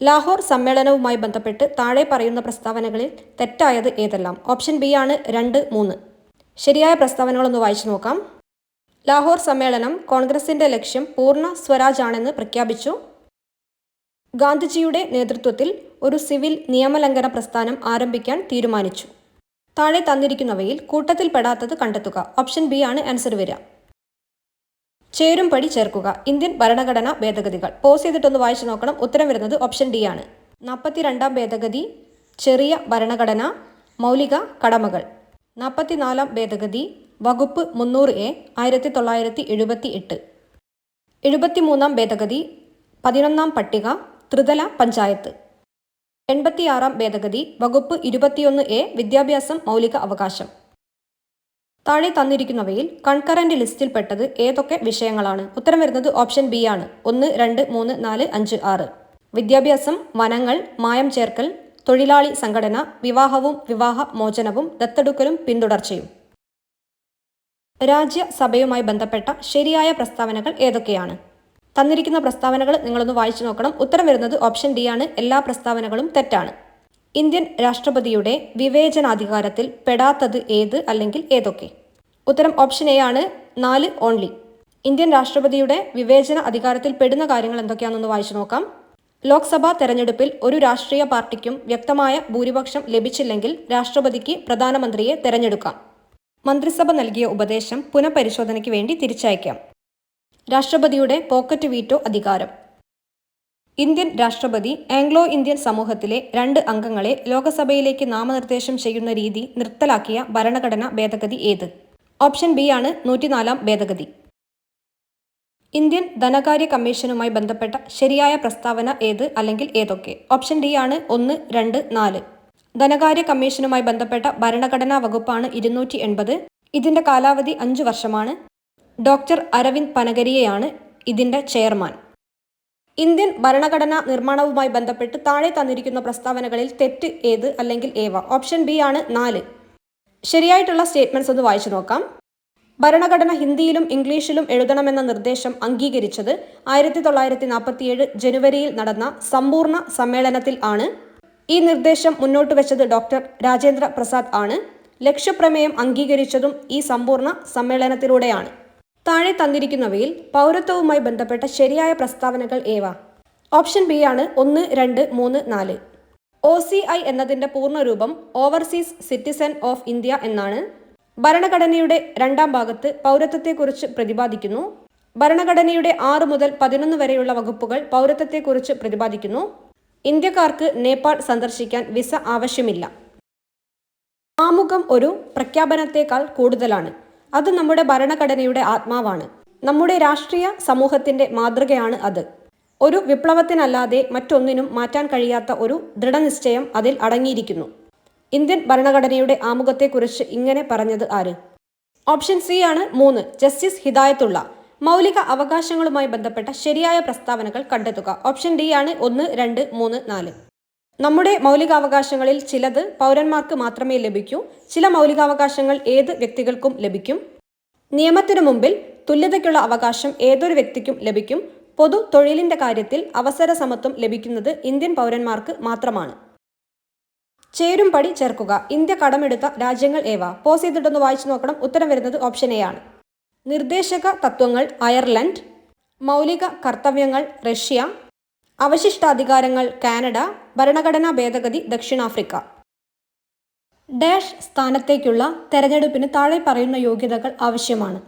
ലാഹോർ സമ്മേളനവുമായി ബന്ധപ്പെട്ട് താഴെ പറയുന്ന പ്രസ്താവനകളിൽ തെറ്റായത് ഏതെല്ലാം? ഓപ്ഷൻ ബി ആണ് 2, 3. ശരിയായ പ്രസ്താവനകളൊന്ന് വായിച്ചു നോക്കാം. ലാഹോർ സമ്മേളനം കോൺഗ്രസിന്റെ ലക്ഷ്യം പൂർണ്ണ സ്വരാജ് ആണെന്ന് പ്രഖ്യാപിച്ചു. ഗാന്ധിജിയുടെ നേതൃത്വത്തിൽ ഒരു സിവിൽ നിയമലംഘന പ്രസ്ഥാനം ആരംഭിക്കാൻ തീരുമാനിച്ചു. താഴെ തന്നിരിക്കുന്നവയിൽ കൂട്ടത്തിൽപ്പെടാത്തത് കണ്ടെത്തുക. ഓപ്ഷൻ ബി ആണ് ആൻസർ വരിക. ചേരുംപടി ചേർക്കുക. ഇന്ത്യൻ ഭരണഘടനാ ഭേദഗതികൾ. പോസ് ചെയ്തിട്ടൊന്ന് വായിച്ചു നോക്കണം. ഉത്തരം വരുന്നത് ഓപ്ഷൻ ഡി ആണ്. 42-ാം ഭേദഗതി ചെറിയ ഭരണഘടന, മൗലിക കടമകൾ. 44-ാം ഭേദഗതി വകുപ്പ് 300A 1978. 73-ാം ഭേദഗതി 11-ാം പട്ടിക ത്രിതല പഞ്ചായത്ത്. 86-ാം ഭേദഗതി വകുപ്പ് 21A വിദ്യാഭ്യാസം മൗലിക അവകാശം. താഴെ തന്നിരിക്കുന്നവയിൽ കൺകറന്റ് ലിസ്റ്റിൽപ്പെട്ടത് ഏതൊക്കെ വിഷയങ്ങളാണ്? ഉത്തരം വരുന്നത് ഓപ്ഷൻ ബി ആണ്. 1, 2, 3, 4, 5, 6. വിദ്യാഭ്യാസം, വനങ്ങൾ, മായം ചേർക്കൽ, തൊഴിലാളി സംഘടന, വിവാഹവും വിവാഹ മോചനവും, ദത്തെടുക്കലും പിന്തുടർച്ചയും. രാജ്യസഭയുമായി ബന്ധപ്പെട്ട ശരിയായ പ്രസ്താവനകൾ ഏതൊക്കെയാണ്? തന്നിരിക്കുന്ന പ്രസ്താവനകൾ നിങ്ങളൊന്ന് വായിച്ചു നോക്കണം. ഉത്തരം വരുന്നത് ഓപ്ഷൻ ഡി ആണ്. എല്ലാ പ്രസ്താവനകളും തെറ്റാണ്. ഇന്ത്യൻ രാഷ്ട്രപതിയുടെ വിവേചനാധികാരത്തിൽ പെടാത്തത് ഏത് അല്ലെങ്കിൽ ഏതൊക്കെ? ഉത്തരം ഓപ്ഷൻ എ ആണ്. 4 ഓൺലി. ഇന്ത്യൻ രാഷ്ട്രപതിയുടെ വിവേചന അധികാരത്തിൽ പെടുന്ന കാര്യങ്ങൾ എന്തൊക്കെയാണെന്ന് വായിച്ചു നോക്കാം. ലോക്സഭാ തെരഞ്ഞെടുപ്പിൽ ഒരു രാഷ്ട്രീയ പാർട്ടിക്കും വ്യക്തമായ ഭൂരിപക്ഷം ലഭിച്ചില്ലെങ്കിൽ രാഷ്ട്രപതിക്ക് പ്രധാനമന്ത്രിയെ തെരഞ്ഞെടുക്കാം. മന്ത്രിസഭ നൽകിയ ഉപദേശം പുനഃപരിശോധനയ്ക്ക് വേണ്ടി തിരിച്ചയക്കാം. രാഷ്ട്രപതിയുടെ പോക്കറ്റ് വീറ്റോ അധികാരം. ഇന്ത്യൻ രാഷ്ട്രപതി ആംഗ്ലോ ഇന്ത്യൻ സമൂഹത്തിലെ 2 അംഗങ്ങളെ ലോകസഭയിലേക്ക് നാമനിർദ്ദേശം ചെയ്യുന്ന രീതി നിർത്തലാക്കിയ ഭരണഘടനാ ഭേദഗതി ഏത്? ഓപ്ഷൻ ബി ആണ് 104-ാം ഭേദഗതി. ഇന്ത്യൻ ധനകാര്യ കമ്മീഷനുമായി ബന്ധപ്പെട്ട ശരിയായ പ്രസ്താവന ഏത് അല്ലെങ്കിൽ ഏതൊക്കെ? ഓപ്ഷൻ ഡി ആണ്. 1, 2, 4. ധനകാര്യ കമ്മീഷനുമായി ബന്ധപ്പെട്ട ഭരണഘടനാ വകുപ്പാണ് 280. ഇതിന്റെ കാലാവധി 5 വർഷമാണ്. ഡോക്ടർ അരവിന്ദ് പനഗരിയയാണ് ഇതിന്റെ ചെയർമാൻ. ഇന്ത്യൻ ഭരണഘടനാ നിർമ്മാണവുമായി ബന്ധപ്പെട്ട് താഴെ തന്നിരിക്കുന്ന പ്രസ്താവനകളിൽ തെറ്റ് ഏത് അല്ലെങ്കിൽ ഏവ? ഓപ്ഷൻ ബി ആണ് 4. ശരിയായിട്ടുള്ള സ്റ്റേറ്റ്മെന്റ്സ് ഒന്ന് വായിച്ചു നോക്കാം. ഭരണഘടന ഹിന്ദിയിലും ഇംഗ്ലീഷിലും എഴുതണമെന്ന നിർദ്ദേശം അംഗീകരിച്ചത് 1947 ജനുവരിയിൽ നടന്ന സമ്പൂർണ്ണ സമ്മേളനത്തിൽ ആണ്. ഈ നിർദ്ദേശം മുന്നോട്ട് വെച്ചത് ഡോക്ടർ രാജേന്ദ്ര പ്രസാദ് ആണ്. ലക്ഷ്യപ്രമേയം അംഗീകരിച്ചതും ഈ സമ്പൂർണ്ണ സമ്മേളനത്തിലൂടെയാണ്. താഴെ തന്നിരിക്കുന്നവയിൽ പൗരത്വവുമായി ബന്ധപ്പെട്ട ശരിയായ പ്രസ്താവനകൾ ഏവ? ഓപ്ഷൻ ബി ആണ്. 1, 2, 3, 4. OCI എന്നതിൻ്റെ പൂർണ്ണരൂപം ഓവർസീസ് സിറ്റിസൺ ഓഫ് ഇന്ത്യ എന്നാണ്. ഭരണഘടനയുടെ 2-ാം ഭാഗത്ത് പൗരത്വത്തെക്കുറിച്ച് പ്രതിപാദിക്കുന്നു. ഭരണഘടനയുടെ 6 മുതൽ 11 വരെയുള്ള വകുപ്പുകൾ പൗരത്വത്തെക്കുറിച്ച് പ്രതിപാദിക്കുന്നു. ഇന്ത്യക്കാർക്ക് നേപ്പാൾ സന്ദർശിക്കാൻ വിസ ആവശ്യമില്ല. ആമുഖം ഒരു പ്രഖ്യാപനത്തേക്കാൾ കൂടുതലാണ്. അത് നമ്മുടെ ഭരണഘടനയുടെ ആത്മാവാണ്. നമ്മുടെ രാഷ്ട്രീയ സമൂഹത്തിന്റെ മാതൃകയാണ് അത്. ഒരു വിപ്ലവത്തിനല്ലാതെ മറ്റൊന്നിനും മാറ്റാൻ കഴിയാത്ത ഒരു ദൃഢനിശ്ചയം അതിൽ അടങ്ങിയിരിക്കുന്നു. ഇന്ത്യൻ ഭരണഘടനയുടെ ആമുഖത്തെക്കുറിച്ച് ഇങ്ങനെ പറഞ്ഞത് ആര്? ഓപ്ഷൻ സി ആണ്. 3 ജസ്റ്റിസ് ഹിദായത്തുള്ള. മൗലിക അവകാശങ്ങളുമായി ബന്ധപ്പെട്ട ശരിയായ പ്രസ്താവനകൾ കണ്ടെത്തുക. ഓപ്ഷൻ ഡി ആണ്. 1, 2, 3, 4. നമ്മുടെ മൗലികാവകാശങ്ങളിൽ ചിലത് പൗരന്മാർക്ക് മാത്രമേ ലഭിക്കൂ. ചില മൗലികാവകാശങ്ങൾ ഏത് വ്യക്തികൾക്കും ലഭിക്കും. നിയമത്തിനു മുമ്പിൽ തുല്യതയ്ക്കുള്ള അവകാശം ഏതൊരു വ്യക്തിക്കും ലഭിക്കും. പൊതു തൊഴിലിന്റെ കാര്യത്തിൽ അവസര സമത്വം ലഭിക്കുന്നത് ഇന്ത്യൻ പൗരന്മാർക്ക് മാത്രമാണ്. ചേരുംപടി ചേർക്കുക. ഇന്ത്യ കടമെടുത്ത രാജ്യങ്ങൾ ഏവ? പോസ് ചെയ്തിട്ടൊന്ന് വായിച്ചു നോക്കണം. ഉത്തരം വരുന്നത് ഓപ്ഷൻ എ ആണ്. നിർദ്ദേശക തത്വങ്ങൾ അയർലൻഡ്, മൗലിക കർത്തവ്യങ്ങൾ റഷ്യ, അവശിഷ്ടാധികാരങ്ങൾ കാനഡ, ഭരണഘടനാ ഭേദഗതി ദക്ഷിണാഫ്രിക്ക. ഡാഷ് സ്ഥാനത്തേക്കുള്ള തെരഞ്ഞെടുപ്പിന് താഴെ പറയുന്ന യോഗ്യതകൾ ആവശ്യമാണ്.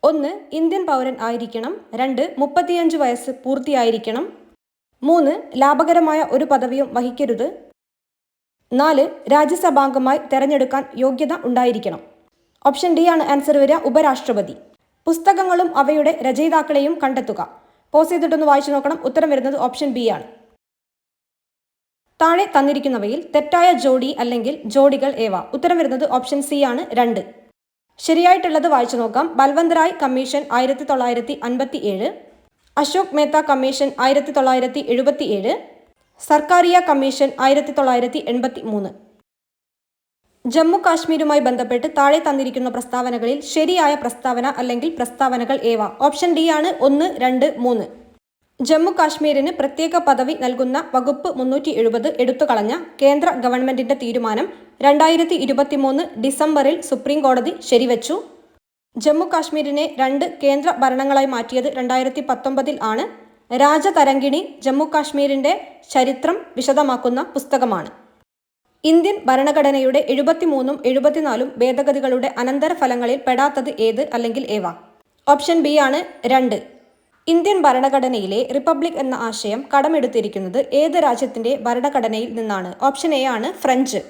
1 ഇന്ത്യൻ പൗരൻ ആയിരിക്കണം. 2 35 വയസ്സ് പൂർത്തിയായിരിക്കണം. 3 ലാഭകരമായ ഒരു പദവിയും വഹിക്കരുത്. 4 രാജ്യസഭാംഗമായി തെരഞ്ഞെടുക്കാൻ യോഗ്യത ഉണ്ടായിരിക്കണം. ഓപ്ഷൻ ഡി ആണ് ആൻസർ വരിക. ഉപരാഷ്ട്രപതി. പുസ്തകങ്ങളും അവയുടെ രചയിതാക്കളെയും കണ്ടെത്തുക. പോസ് ചെയ്തിട്ടൊന്ന് വായിച്ചു നോക്കണം. ഉത്തരം വരുന്നത് ഓപ്ഷൻ ബി ആണ്. താഴെ തന്നിരിക്കുന്നവയിൽ തെറ്റായ ജോഡി അല്ലെങ്കിൽ ജോഡികൾ ഏവ? ഉത്തരം വരുന്നത് ഓപ്ഷൻ സി ആണ്. 2. ശരിയായിട്ടുള്ളത് വായിച്ചു നോക്കാം. Balwant Rai commission 1957, Ashok Mehta commission 1977, Sarkaria commission 1983. Jammu കാശ്മീരുമായി ബന്ധപ്പെട്ട് താഴെ തന്നിരിക്കുന്ന പ്രസ്താവനകളിൽ ശരിയായ പ്രസ്താവന അല്ലെങ്കിൽ പ്രസ്താവനകൾ ഏവ? ഓപ്ഷൻ ഡി ആണ്. 1, 2, 3. ജമ്മു കാശ്മീരിന് പ്രത്യേക പദവി നൽകുന്ന വകുപ്പ് 370 എടുത്തുകളഞ്ഞ കേന്ദ്ര ഗവൺമെന്റിന്റെ തീരുമാനം 2023 ഡിസംബറിൽ സുപ്രീം കോടതി ശരിവച്ചു. ജമ്മു കാശ്മീരിനെ 2 കേന്ദ്ര ഭരണങ്ങളായി മാറ്റിയത് 2019 ആണ്. രാജതരംഗിണി ജമ്മു കാശ്മീരിന്റെ ചരിത്രം വിശദമാക്കുന്ന പുസ്തകമാണ്. ഇന്ത്യൻ ഭരണഘടനയുടെ 73ഉം 74ഉം ഭേദഗതികളുടെ അനന്തരഫലങ്ങളിൽ പെടാത്തത് ഏത് അല്ലെങ്കിൽ ഏവ? ഓപ്ഷൻ ബി ആണ് 2. ഇന്ത്യൻ ഭരണഘടനയിലെ റിപ്പബ്ലിക് എന്ന ആശയം കടമെടുത്തിരിക്കുന്നത് ഏത് രാജ്യത്തിന്റെ ഭരണഘടനയിൽ നിന്നാണ്? ഓപ്ഷൻ എ ആണ് ഫ്രഞ്ച്.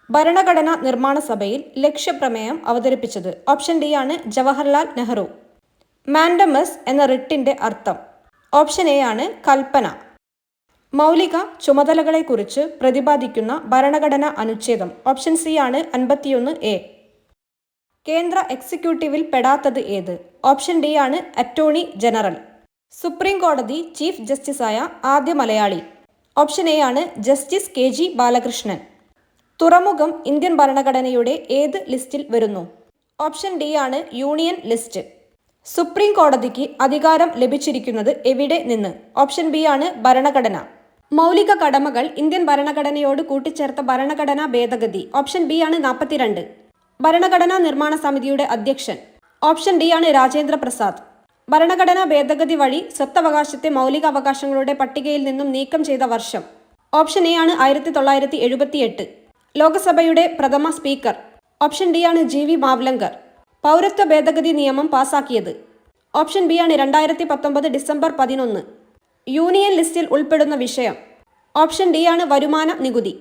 ഭരണഘടനാ നിർമ്മാണ സഭയിൽ ലക്ഷ്യപ്രമേയം അവതരിപ്പിച്ചത്? ഓപ്ഷൻ ഡി ആണ് ജവഹർലാൽ നെഹ്റു. മാൻഡമസ് എന്ന റിട്ടിന്റെ അർത്ഥം? ഓപ്ഷൻ എ ആണ് കൽപ്പന. മൗലിക ചുമതലകളെക്കുറിച്ച് പ്രതിപാദിക്കുന്ന ഭരണഘടനാ അനുച്ഛേദം? ഓപ്ഷൻ സി ആണ് 51A. കേന്ദ്ര എക്സിക്യൂട്ടീവിൽ പെടാത്തത് ഏത്? ഓപ്ഷൻ ഡി ആണ് അറ്റോർണി ജനറൽ. സുപ്രീം കോടതി ചീഫ് ജസ്റ്റിസായ ആദ്യ മലയാളി? ഓപ്ഷൻ എ ആണ് ജസ്റ്റിസ് KG ബാലകൃഷ്ണൻ. തുറമുഖം ഇന്ത്യൻ ഭരണഘടനയുടെ ഏത് ലിസ്റ്റിൽ വരുന്നു? ഓപ്ഷൻ ഡി ആണ് യൂണിയൻ ലിസ്റ്റ്. സുപ്രീം കോടതിക്ക് അധികാരം ലഭിച്ചിരിക്കുന്നത് എവിടെ നിന്ന്? ഓപ്ഷൻ ബി ആണ് ഭരണഘടന. മൗലിക കടമകൾ ഇന്ത്യൻ ഭരണഘടനയോട് കൂട്ടിച്ചേർത്ത ഭരണഘടനാ ഭേദഗതി? ഓപ്ഷൻ ബി ആണ് 42. ഭരണഘടനാ നിർമ്മാണ സമിതിയുടെ അധ്യക്ഷൻ? ഓപ്ഷൻ ഡി ആണ് രാജേന്ദ്ര പ്രസാദ്. ഭരണഘടനാ ഭേദഗതി വഴി സ്വത്തവകാശത്തെ മൗലിക അവകാശങ്ങളുടെ പട്ടികയിൽ നിന്നും നീക്കം ചെയ്ത വർഷം? ഓപ്ഷൻ എ ആണ് 1978. ലോകസഭയുടെ പ്രഥമ സ്പീക്കർ? ഓപ്ഷൻ ഡി ആണ് GV മാവ്ലങ്കർ. പൗരത്വ ഭേദഗതി നിയമം പാസാക്കിയത്? ഓപ്ഷൻ ബി ആണ് 2019 ഡിസംബർ 11. യൂണിയൻ ലിസ്റ്റിൽ ഉൾപ്പെടുന്ന വിഷയം? ഓപ്ഷൻ ഡി ആണ് വരുമാന നികുതി.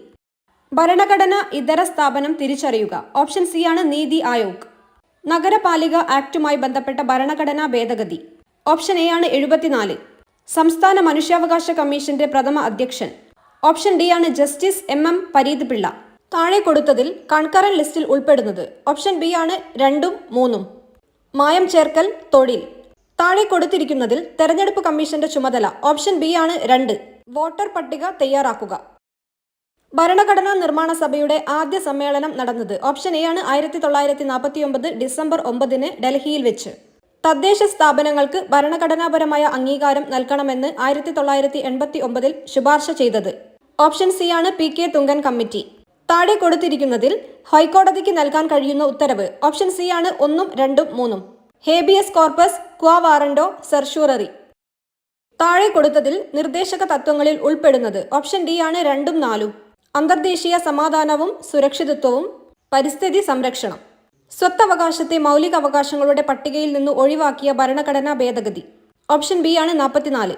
ഭരണഘടന ഇതര സ്ഥാപനം തിരിച്ചറിയുക? ഓപ്ഷൻ സി ആണ് നീതി ആയോഗ്. നഗരപാലിക ആക്ടുമായി ബന്ധപ്പെട്ട ഭരണഘടനാ ഭേദഗതി? ഓപ്ഷൻ എ ആണ് 74. സംസ്ഥാന മനുഷ്യാവകാശ കമ്മീഷന്റെ പ്രഥമ അധ്യക്ഷൻ? ഓപ്ഷൻ ഡി ആണ് ജസ്റ്റിസ് MM പരീത് പിള്ള. താഴെ കൊടുത്തതിൽ കൺകറന്റ് ലിസ്റ്റിൽ ഉൾപ്പെടുന്നത്? ഓപ്ഷൻ ബി ആണ് 2ഉം 3ഉം. മായം ചേർക്കൽ തൊഴിൽ? താഴെ കൊടുത്തിരിക്കുന്നതിൽ തെരഞ്ഞെടുപ്പ് കമ്മീഷന്റെ ചുമതല? ഓപ്ഷൻ ബി ആണ് 2. വോട്ടർ പട്ടിക തയ്യാറാക്കുക. ഭരണഘടനാ നിർമ്മാണ സഭയുടെ ആദ്യ സമ്മേളനം നടന്നത്? ഓപ്ഷൻ എ ആണ് 1949 ഡിസംബർ 9 ഡൽഹിയിൽ വെച്ച്. തദ്ദേശ സ്ഥാപനങ്ങൾക്ക് ഭരണഘടനാപരമായ അംഗീകാരം നൽകണമെന്ന് 1989 ശുപാർശ ചെയ്തത്? ഓപ്ഷൻ സി ആണ് PK തുങ്കൻ കമ്മിറ്റി. താഴെ കൊടുത്തിരിക്കുന്നതിൽ ഹൈക്കോടതിക്ക് നൽകാൻ കഴിയുന്ന ഉത്തരവ്? ഓപ്ഷൻ സി ആണ് 1ഉം 2ഉം 3ഉം. Habeas corpus, quo warranto, certiorari? താഴെ കൊടുത്തതിൽ നിർദ്ദേശക തത്വങ്ങളിൽ ഉൾപ്പെടുന്നത്? ഓപ്ഷൻ ഡി ആണ് 2ഉം 4ഉം. അന്തർദേശീയ സമാധാനവും സുരക്ഷിതത്വവും, പരിസ്ഥിതി സംരക്ഷണം. സ്വത്തവകാശത്തെ മൗലിക അവകാശങ്ങളുടെ പട്ടികയിൽ നിന്ന് ഒഴിവാക്കിയ ഭരണഘടനാ ഭേദഗതി? ഓപ്ഷൻ ബി ആണ് 44.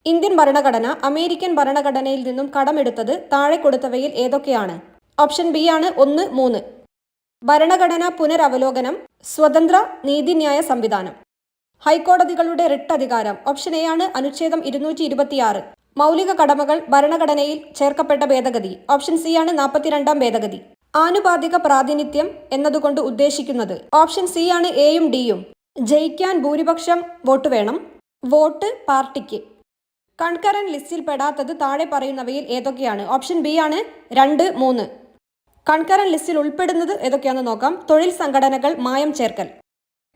ഇന്ത്യൻ ഭരണഘടന അമേരിക്കൻ ഭരണഘടനയിൽ നിന്നും കടമെടുത്തത് താഴെ കൊടുത്തവയിൽ ഏതൊക്കെയാണ്? ഓപ്ഷൻ ബി ആണ് 1, 3. ഭരണഘടനാ പുനരവലോകനം, സ്വതന്ത്ര നീതിന്യായ സംവിധാനം. ഹൈക്കോടതികളുടെ റിട്ട് അധികാരം? ഓപ്ഷൻ എ ആണ് അനുച്ഛേദം 226. മൗലിക കടമകൾ ഭരണഘടനയിൽ ചേർക്കപ്പെട്ട ഭേദഗതി? ഓപ്ഷൻ സി ആണ് 42ാം ഭേദഗതി. ആനുപാതിക പ്രാതിനിധ്യം എന്നതുകൊണ്ട് ഉദ്ദേശിക്കുന്നത്? ഓപ്ഷൻ സി ആണ് എയും ഡിയും. ജയിക്കാൻ ഭൂരിപക്ഷം വോട്ട് വേണം. വോട്ട് പാർട്ടിക്ക്. കൺകറന്റ് ലിസ്റ്റിൽ പെടാത്തത് താഴെ പറയുന്നവയിൽ ഏതൊക്കെയാണ്? ഓപ്ഷൻ ബി ആണ് 2, 3. കൺകറന്റ് ലിസ്റ്റിൽ ഉൾപ്പെടുന്നത് ഏതൊക്കെയാണെന്ന് നോക്കാം. തൊഴിൽ സംഘടനകൾ, മായം ചേർക്കൽ.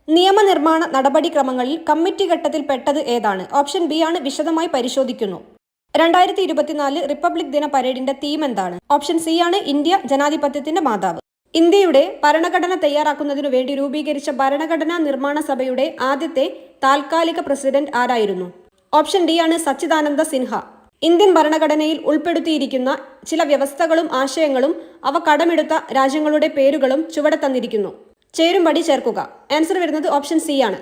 നിയമനിർമ്മാണ നടപടിക്രമങ്ങളിൽ കമ്മിറ്റി ഘട്ടത്തിൽ പെട്ടത് ഏതാണ്? ഓപ്ഷൻ ബി ആണ് വിശദമായി പരിശോധിക്കുന്നു. 2024 റിപ്പബ്ലിക് ദിന പരേഡിന്റെ തീം എന്താണ്? ഓപ്ഷൻ സി ആണ് ഇന്ത്യ ജനാധിപത്യത്തിന്റെ മാതാവ്. ഇന്ത്യയുടെ ഭരണഘടന തയ്യാറാക്കുന്നതിനു വേണ്ടി രൂപീകരിച്ച ഭരണഘടനാ നിർമ്മാണ സഭയുടെ ആദ്യത്തെ താൽക്കാലിക പ്രസിഡന്റ് ആരായിരുന്നു? ഓപ്ഷൻ ഡി ആണ് സച്ചിദാനന്ദ സിൻഹ. ഇന്ത്യൻ ഭരണഘടനയിൽ ഉൾപ്പെടുത്തിയിരിക്കുന്ന ചില വ്യവസ്ഥകളും ആശയങ്ങളും അവ കടമെടുത്ത രാജ്യങ്ങളുടെ പേരുകളും ചുവടെ തന്നിരിക്കുന്നു. ചേരുംപടി ചേർക്കുക. ആൻസർ വരുന്നത് ഓപ്ഷൻ സി ആണ്.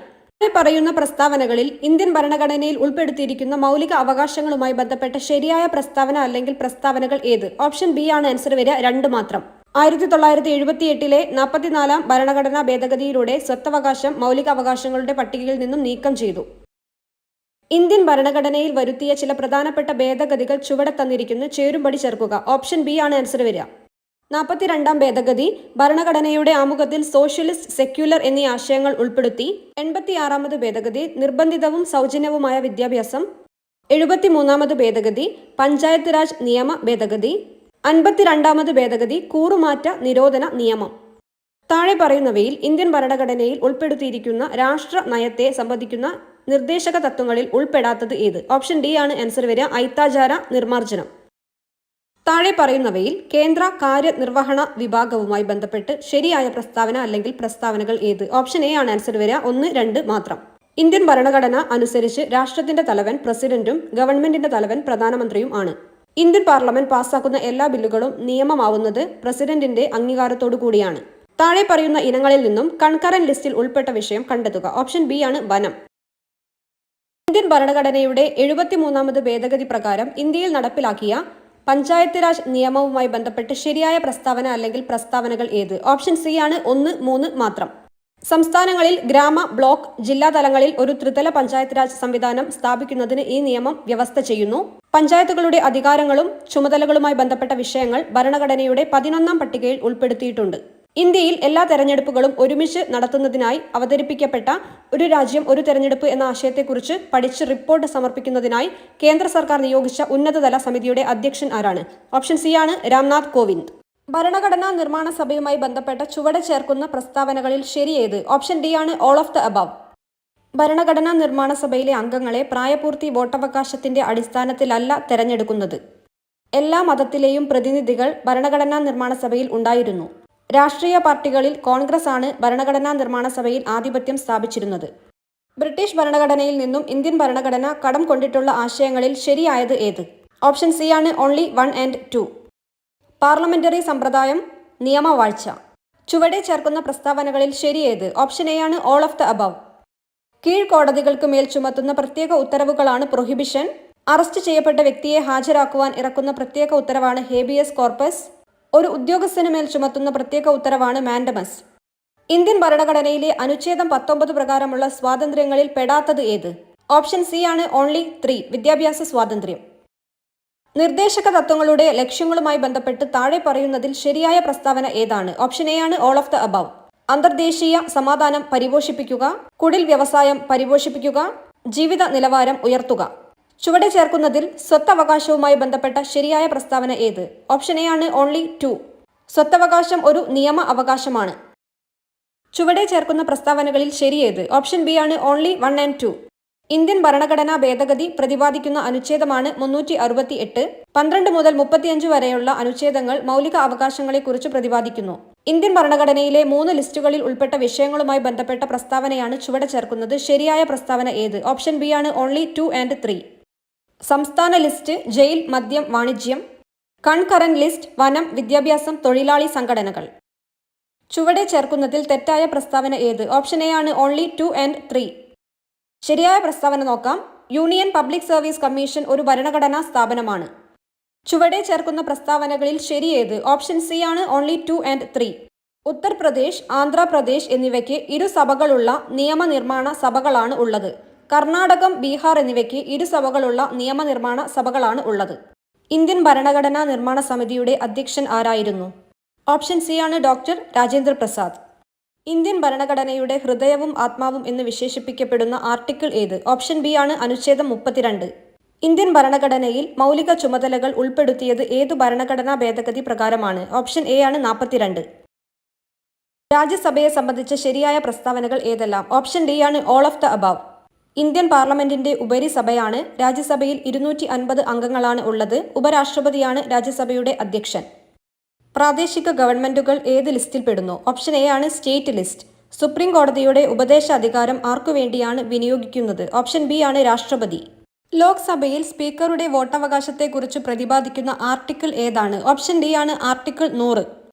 പറയുന്ന പ്രസ്താവനകളിൽ ഇന്ത്യൻ ഭരണഘടനയിൽ ഉൾപ്പെടുത്തിയിരിക്കുന്ന മൗലിക അവകാശങ്ങളുമായി ബന്ധപ്പെട്ട ശരിയായ പ്രസ്താവന അല്ലെങ്കിൽ പ്രസ്താവനകൾ ഏത്? ഓപ്ഷൻ ബി ആണ് ആൻസർ വരിക. 2 മാത്രം. 1978 44ാം ഭരണഘടനാ ഭേദഗതിയിലൂടെ സ്വത്തവകാശം മൗലിക അവകാശങ്ങളുടെ പട്ടികയിൽ നിന്നും നീക്കം ചെയ്തു. ഇന്ത്യൻ ഭരണഘടനയിൽ വരുത്തിയ ചില പ്രധാനപ്പെട്ട ഭേദഗതികൾ ചുവടെ തന്നിരിക്കുന്നു. ചേരുംപടി ചേർക്കുക. ഓപ്ഷൻ ബി ആണ് ആൻസർ വരിക. 42ാം ഭേദഗതി ഭരണഘടനയുടെ ആമുഖത്തിൽ സോഷ്യലിസ്റ്റ്, സെക്യുലർ എന്നീ ആശയങ്ങൾ ഉൾപ്പെടുത്തി. 86ാമത് ഭേദഗതി നിർബന്ധിതവും സൗജന്യവുമായ വിദ്യാഭ്യാസം. 73ാമത് ഭേദഗതി പഞ്ചായത്ത് രാജ് നിയമ ഭേദഗതി. 52ാമത് ഭേദഗതി കൂറുമാറ്റ നിരോധന നിയമം. താഴെ പറയുന്നവയിൽ ഇന്ത്യൻ ഭരണഘടനയിൽ ഉൾപ്പെടുത്തിയിരിക്കുന്ന രാഷ്ട്ര നയത്തെ സംബന്ധിക്കുന്ന നിർദ്ദേശക തത്വങ്ങളിൽ ഉൾപ്പെടാത്തത് ഏത്? ഓപ്ഷൻ ഡി ആണ് ആൻസർ വരിക, അയിത്താചാര നിർമ്മാർജ്ജനം. താഴെ പറയുന്നവയിൽ കേന്ദ്ര കാര്യനിർവഹണ വിഭാഗവുമായി ബന്ധപ്പെട്ട് ശരിയായ പ്രസ്താവന അല്ലെങ്കിൽ പ്രസ്താവനകൾ ഏത്? ഓപ്ഷൻ എ ആണ് ആൻസർ വരിക, 1, 2 മാത്രം. ഇന്ത്യൻ ഭരണഘടന അനുസരിച്ച് രാഷ്ട്രത്തിന്റെ തലവൻ പ്രസിഡന്റും ഗവൺമെന്റിന്റെ തലവൻ പ്രധാനമന്ത്രിയും ആണ്. ഇന്ത്യൻ പാർലമെന്റ് പാസ്സാക്കുന്ന എല്ലാ ബില്ലുകളും നിയമമാവുന്നത് പ്രസിഡന്റിന്റെ അംഗീകാരത്തോടു കൂടിയാണ്. താഴെ പറയുന്ന ഇനങ്ങളിൽ നിന്നും കൺകറന്റ് ലിസ്റ്റിൽ ഉൾപ്പെട്ട വിഷയം കണ്ടെത്തുക. ഓപ്ഷൻ ബി ആണ് വനം. ഇന്ത്യൻ ഭരണഘടനയുടെ 73ാമത് ഭേദഗതി പ്രകാരം ഇന്ത്യയിൽ നടപ്പിലാക്കിയ പഞ്ചായത്ത് രാജ് നിയമവുമായി ബന്ധപ്പെട്ട് ശരിയായ പ്രസ്താവന അല്ലെങ്കിൽ പ്രസ്താവനകൾ ഏത്? ഓപ്ഷൻ സി ആണ് 1, 3 മാത്രം. സംസ്ഥാനങ്ങളിൽ ഗ്രാമ, ബ്ലോക്ക്, ജില്ലാ തലങ്ങളിൽ ഒരു ത്രിതല പഞ്ചായത്ത് രാജ് സംവിധാനം സ്ഥാപിക്കുന്നതിന് ഈ നിയമം വ്യവസ്ഥ ചെയ്യുന്നു. പഞ്ചായത്തുകളുടെ അധികാരങ്ങളും ചുമതലകളുമായി ബന്ധപ്പെട്ട വിഷയങ്ങൾ ഭരണഘടനയുടെ 11ാം പട്ടികയിൽ ഉൾപ്പെടുത്തിയിട്ടുണ്ട്. ഇന്ത്യയിൽ എല്ലാ തെരഞ്ഞെടുപ്പുകളും ഒരുമിച്ച് നടത്തുന്നതിനായി അവതരിപ്പിക്കപ്പെട്ട ഒരു രാജ്യം ഒരു തെരഞ്ഞെടുപ്പ് എന്ന ആശയത്തെക്കുറിച്ച് പഠിച്ച് റിപ്പോർട്ട് സമർപ്പിക്കുന്നതിനായി കേന്ദ്ര സർക്കാർ നിയോഗിച്ച ഉന്നതതല സമിതിയുടെ അധ്യക്ഷൻ ആരാണ്? ഓപ്ഷൻ സി ആണ് രാംനാഥ് കോവിന്ദ്. ഭരണഘടനാ നിർമ്മാണ സഭയുമായി ബന്ധപ്പെട്ട ചുവടെ ചേർക്കുന്ന പ്രസ്താവനകളിൽ ശരിയേത്? ഓപ്ഷൻ ഡി ആണ് ഓൾ ഓഫ് ദ അബവ്. ഭരണഘടനാ നിർമ്മാണ സഭയിലെ അംഗങ്ങളെ പ്രായപൂർത്തി വോട്ടവകാശത്തിന്റെ അടിസ്ഥാനത്തിലല്ല തെരഞ്ഞെടുക്കുന്നത്. എല്ലാ മതത്തിലെയും പ്രതിനിധികൾ ഭരണഘടനാ നിർമ്മാണ സഭയിൽ ഉണ്ടായിരുന്നു. രാഷ്ട്രീയ പാർട്ടികളിൽ കോൺഗ്രസ് ആണ് ഭരണഘടനാ നിർമ്മാണ സഭയിൽ ആധിപത്യം സ്ഥാപിച്ചിരുന്നത്. ബ്രിട്ടീഷ് ഭരണഘടനയിൽ നിന്നും ഇന്ത്യൻ ഭരണഘടന കടം കൊണ്ടിട്ടുള്ള ആശയങ്ങളിൽ ശരിയായത് ഏത്? ഓപ്ഷൻ സി ആണ് ഓൺലി 1 and 2. പാർലമെന്ററി സമ്പ്രദായം, നിയമവാഴ്ച. ചുവടെ ചേർക്കുന്ന പ്രസ്താവനകളിൽ ശരിയേത്? ഓപ്ഷൻ എ ആണ് ഓൾ ഓഫ് ദ അബവ്. കീഴ്ക്കോടതികൾക്ക് മേൽ ചുമത്തുന്ന പ്രത്യേക ഉത്തരവുകളാണ് പ്രൊഹിബിഷൻ. അറസ്റ്റ് ചെയ്യപ്പെട്ട വ്യക്തിയെ ഹാജരാക്കുവാൻ ഇറക്കുന്ന പ്രത്യേക ഉത്തരവാണ് ഹേബിയസ് കോർപ്പസ്. ഒരു ഉദ്യോഗസ്ഥന് മേൽ ചുമത്തുന്ന പ്രത്യേക ഉത്തരവാണ് മാൻഡമസ്. ഇന്ത്യൻ ഭരണഘടനയിലെ അനുച്ഛേദം 19 പ്രകാരമുള്ള സ്വാതന്ത്ര്യങ്ങളിൽ പെടാത്തത് ഏത്? ഓപ്ഷൻ സി ആണ് ഓൺലി 3, വിദ്യാഭ്യാസ സ്വാതന്ത്ര്യം. നിർദ്ദേശക തത്വങ്ങളുടെ ലക്ഷ്യങ്ങളുമായി ബന്ധപ്പെട്ട് താഴെ പറയുന്നതിൽ ശരിയായ പ്രസ്താവന ഏതാണ്? ഓപ്ഷൻ എ ആണ് ഓൾ ഓഫ് ദ അബവ്. അന്തർദേശീയ സമാധാനം പരിപോഷിപ്പിക്കുക, കുടിൽ വ്യവസായം പരിപോഷിപ്പിക്കുക, ജീവിത നിലവാരം ഉയർത്തുക. ചുവടെ ചേർക്കുന്നതിൽ സ്വത്തവകാശവുമായി ബന്ധപ്പെട്ട ശരിയായ പ്രസ്താവന ഏത്? ഓപ്ഷൻ എ ആണ് ഓൺലി 2. സ്വത്തവകാശം ഒരു നിയമ അവകാശമാണ്. ചുവടെ ചേർക്കുന്ന പ്രസ്താവനകളിൽ ശരിയേത്? ഓപ്ഷൻ ബി ആണ് ഓൺലി 1 and 2. ഇന്ത്യൻ ഭരണഘടനാ ഭേദഗതി പ്രതിപാദിക്കുന്ന അനുച്ഛേദമാണ് 368. 12 മുതൽ 35 വരെയുള്ള അനുച്ഛേദങ്ങൾ മൗലിക അവകാശങ്ങളെക്കുറിച്ച് പ്രതിപാദിക്കുന്നു. ഇന്ത്യൻ ഭരണഘടനയിലെ 3 ലിസ്റ്റുകളിൽ ഉൾപ്പെട്ട വിഷയങ്ങളുമായി ബന്ധപ്പെട്ട പ്രസ്താവനയാണ് ചുവടെ ചേർക്കുന്നത്. ശരിയായ പ്രസ്താവന ഏത്? ഓപ്ഷൻ ബി ആണ് ഓൺലി 2 and 3. സംസ്ഥാന ലിസ്റ്റ് ജയിൽ, മദ്യം, വാണിജ്യം. കൺകറന്റ് ലിസ്റ്റ് വനം, വിദ്യാഭ്യാസം, തൊഴിലാളി സംഘടനകൾ. ചുവടെ ചേർക്കുന്നതിൽ തെറ്റായ പ്രസ്താവന ഏത്? ഓപ്ഷൻ എ ആണ് ഓൺലി 2 and 3. ശരിയായ പ്രസ്താവന നോക്കാം. യൂണിയൻ പബ്ലിക് സർവീസ് കമ്മീഷൻ ഒരു ഭരണഘടനാ സ്ഥാപനമാണ്. ചുവടെ ചേർക്കുന്ന പ്രസ്താവനകളിൽ ശരിയേത്? ഓപ്ഷൻ സി ആണ് ഓൺലി 2 and 3. ഉത്തർപ്രദേശ്, ആന്ധ്രാപ്രദേശ് എന്നിവയ്ക്ക് 2 സഭകളുള്ള നിയമനിർമ്മാണ സഭകളാണ് ഉള്ളത്. കർണാടകം, ബീഹാർ എന്നിവയ്ക്ക് 2 സഭകളുള്ള നിയമനിർമ്മാണ സഭകളാണ് ഉള്ളത്. ഇന്ത്യൻ ഭരണഘടനാ നിർമ്മാണ സമിതിയുടെ അധ്യക്ഷൻ ആരായിരുന്നു? ഓപ്ഷൻ സി ആണ് ഡോക്ടർ രാജേന്ദ്ര പ്രസാദ്. ഇന്ത്യൻ ഭരണഘടനയുടെ ഹൃദയവും ആത്മാവും എന്ന് വിശേഷിപ്പിക്കപ്പെടുന്ന ആർട്ടിക്കിൾ ഏത്? ഓപ്ഷൻ ബി ആണ് അനുച്ഛേദം 32. ഇന്ത്യൻ ഭരണഘടനയിൽ മൗലിക ചുമതലകൾ ഉൾപ്പെടുത്തിയത് ഏതു ഭരണഘടനാ ഭേദഗതി പ്രകാരമാണ്? ഓപ്ഷൻ എ ആണ് 42. രാജ്യസഭയെ സംബന്ധിച്ച ശരിയായ പ്രസ്താവനകൾ ഏതെല്ലാം? ഓപ്ഷൻ ഡി ആണ് all of the above. Indian പാർലമെന്റിന്റെ ഉപരിസഭയാണ്. രാജ്യസഭയിൽ 250 അംഗങ്ങളാണ് ഉള്ളത്. ഉപരാഷ്ട്രപതിയാണ് രാജ്യസഭയുടെ അധ്യക്ഷൻ. പ്രാദേശിക ഗവൺമെന്റുകൾ ഏത് ലിസ്റ്റിൽ പെടുന്നു? ഓപ്ഷൻ എ ആണ് സ്റ്റേറ്റ് ലിസ്റ്റ്. സുപ്രീം കോടതിയുടെ ഉപദേശ അധികാരം ആർക്കുവേണ്ടിയാണ് വിനിയോഗിക്കുന്നത്? ഓപ്ഷൻ ബി ആണ് രാഷ്ട്രപതി. ലോക്സഭയിൽ സ്പീക്കറുടെ വോട്ടവകാശത്തെക്കുറിച്ച് പ്രതിപാദിക്കുന്ന ആർട്ടിക്കിൾ ഏതാണ്? ഓപ്ഷൻ ഡി ആണ് ആർട്ടിക്കിൾ 100.